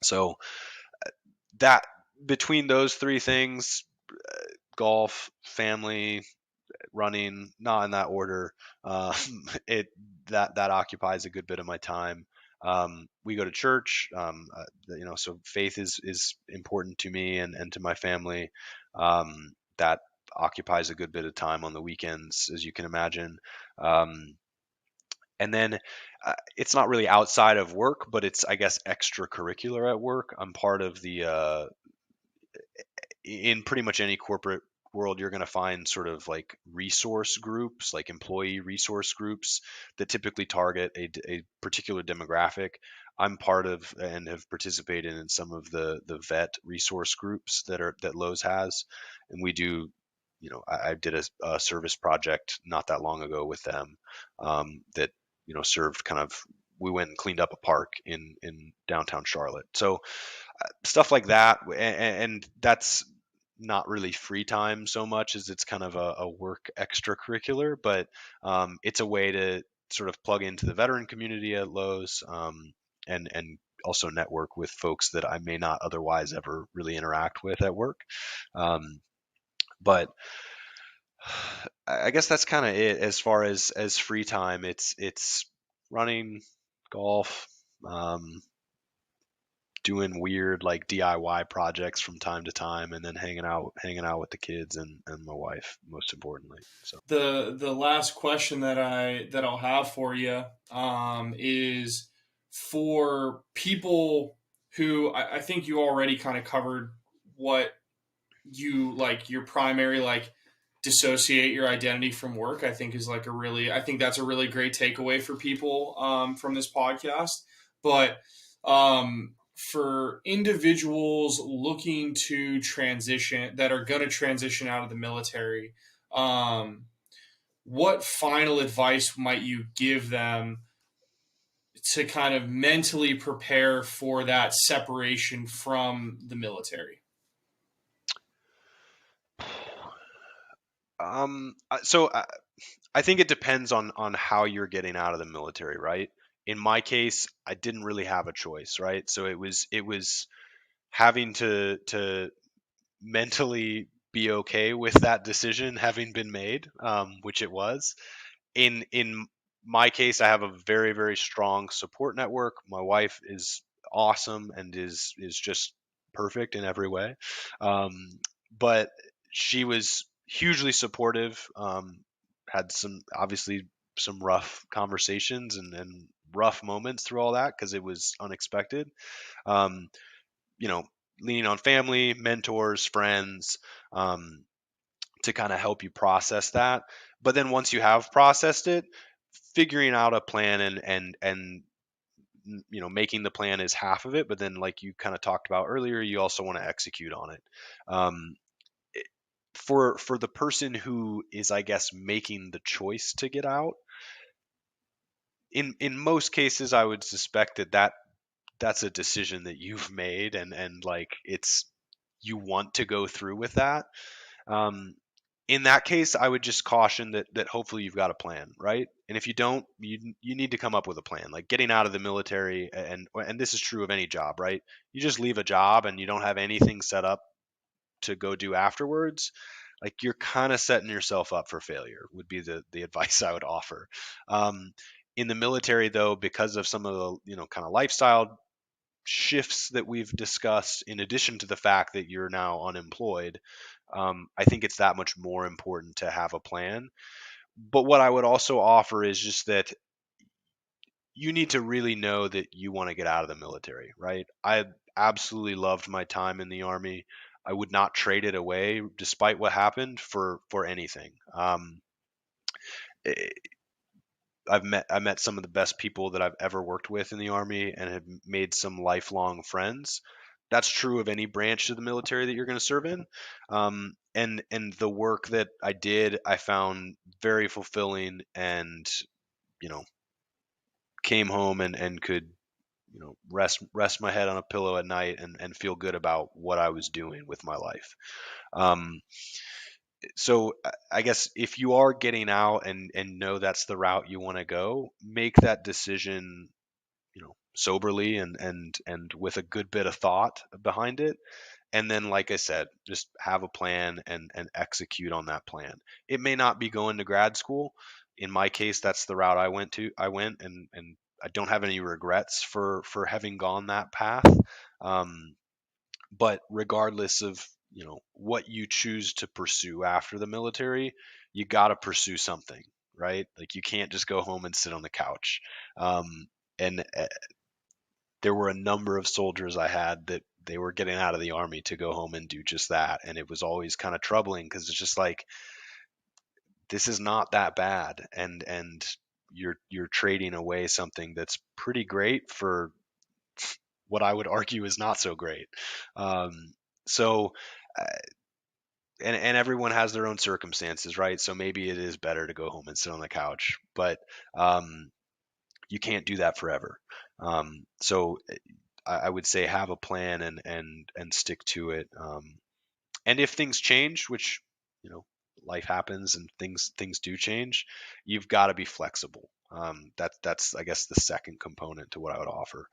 so that between those three things, golf, family, running, not in that order, um, it that occupies a good bit of my time. We go to church, so faith is important to me and to my family. That occupies a good bit of time on the weekends, as you can imagine. Um, and then it's not really outside of work, but it's, I guess, extracurricular at work. I'm part of the in pretty much any corporate world, you're going to find sort of like resource groups, like employee resource groups that typically target a particular demographic. I'm part of and have participated in some of the vet resource groups that Lowe's has, and we do. I did a service project not that long ago with them that served kind of. We went and cleaned up a park in downtown Charlotte. So stuff like that, and that's not really free time so much as it's kind of a work extracurricular, but it's a way to sort of plug into the veteran community at Lowe's, and also network with folks that I may not otherwise ever really interact with at work. But I guess that's kind of it as far as free time. It's running, golf, doing weird like DIY projects from time to time, and then hanging out with the kids and my wife, most importantly. So the last question that I'll have for you is for people who I think you already kind of covered what you like your primary like dissociate your identity from work. I think is like I think that's a really great takeaway for people from this podcast. But for individuals looking to transition that are going to transition out of the military, um, what final advice might you give them to kind of mentally prepare for that separation from the military? so I think it depends on how you're getting out of the military, right? In my case, I didn't really have a choice, right? So it was having to mentally be okay with that decision having been made, which it was. In my case, I have a very, very strong support network. My wife is awesome and is just perfect in every way. But she was hugely supportive. Had obviously some rough conversations and rough moments through all that because it was unexpected. Um, you know, leaning on family, mentors, friends, um, to kind of help you process that. But then once you have processed it, figuring out a plan and making the plan is half of it. But then, like you kind of talked about earlier, you also want to execute on it. Um, for the person who is, I guess, making the choice to get out, in most cases, I would suspect that's a decision that you've made, and like it's you want to go through with that. Um, in that case, I would just caution that hopefully you've got a plan, right? And if you don't, you need to come up with a plan. Like getting out of the military, and this is true of any job, right? You just leave a job and you don't have anything set up to go do afterwards. Like you're kind of setting yourself up for failure. Would be the advice I would offer. Um, in the military, though, because of some of the kind of lifestyle shifts that we've discussed, in addition to the fact that you're now unemployed, I think it's that much more important to have a plan. But what I would also offer is just that you need to really know that you want to get out of the military, right? I absolutely loved my time in the Army. I would not trade it away, despite what happened, for anything. Eh, I met some of the best people that I've ever worked with in the Army and have made some lifelong friends. That's true of any branch of the military that you're going to serve in. And the work that I did, I found very fulfilling, and you know, came home and could rest my head on a pillow at night and feel good about what I was doing with my life. Um, so I guess if you are getting out and know that's the route you want to go, make that decision, soberly and with a good bit of thought behind it. And then, like I said, just have a plan and execute on that plan. It may not be going to grad school. In my case, that's the route I went, and I don't have any regrets for having gone that path. Um, but regardless of what you choose to pursue after the military, you got to pursue something, right? Like you can't just go home and sit on the couch. And there were a number of soldiers I had that they were getting out of the Army to go home and do just that, and it was always kind of troubling because it's just like, this is not that bad, and you're trading away something that's pretty great for what I would argue is not so great. So uh, and everyone has their own circumstances, right? So maybe it is better to go home and sit on the couch, but you can't do that forever. So I would say have a plan and stick to it. And if things change, which life happens and things do change, you've got to be flexible. That's I guess the second component to what I would offer.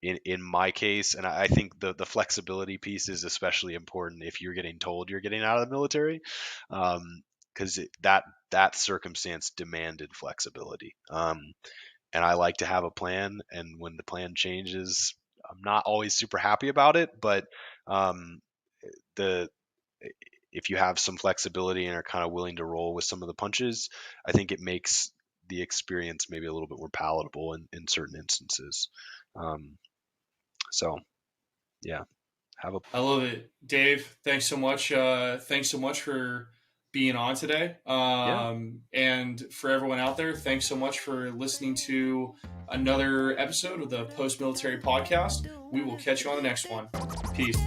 In my case, and I think the flexibility piece is especially important if you're getting told you're getting out of the military, because that circumstance demanded flexibility. And I like to have a plan, and when the plan changes, I'm not always super happy about it, but um, the if you have some flexibility and are kind of willing to roll with some of the punches, I think it makes the experience maybe a little bit more palatable in certain instances. Um, so yeah, have a I love it, Dave. Thanks so much. Thanks so much for being on today. yeah. And for everyone out there, thanks so much for listening to another episode of the Post Military Podcast. We will catch you on the next one. Peace.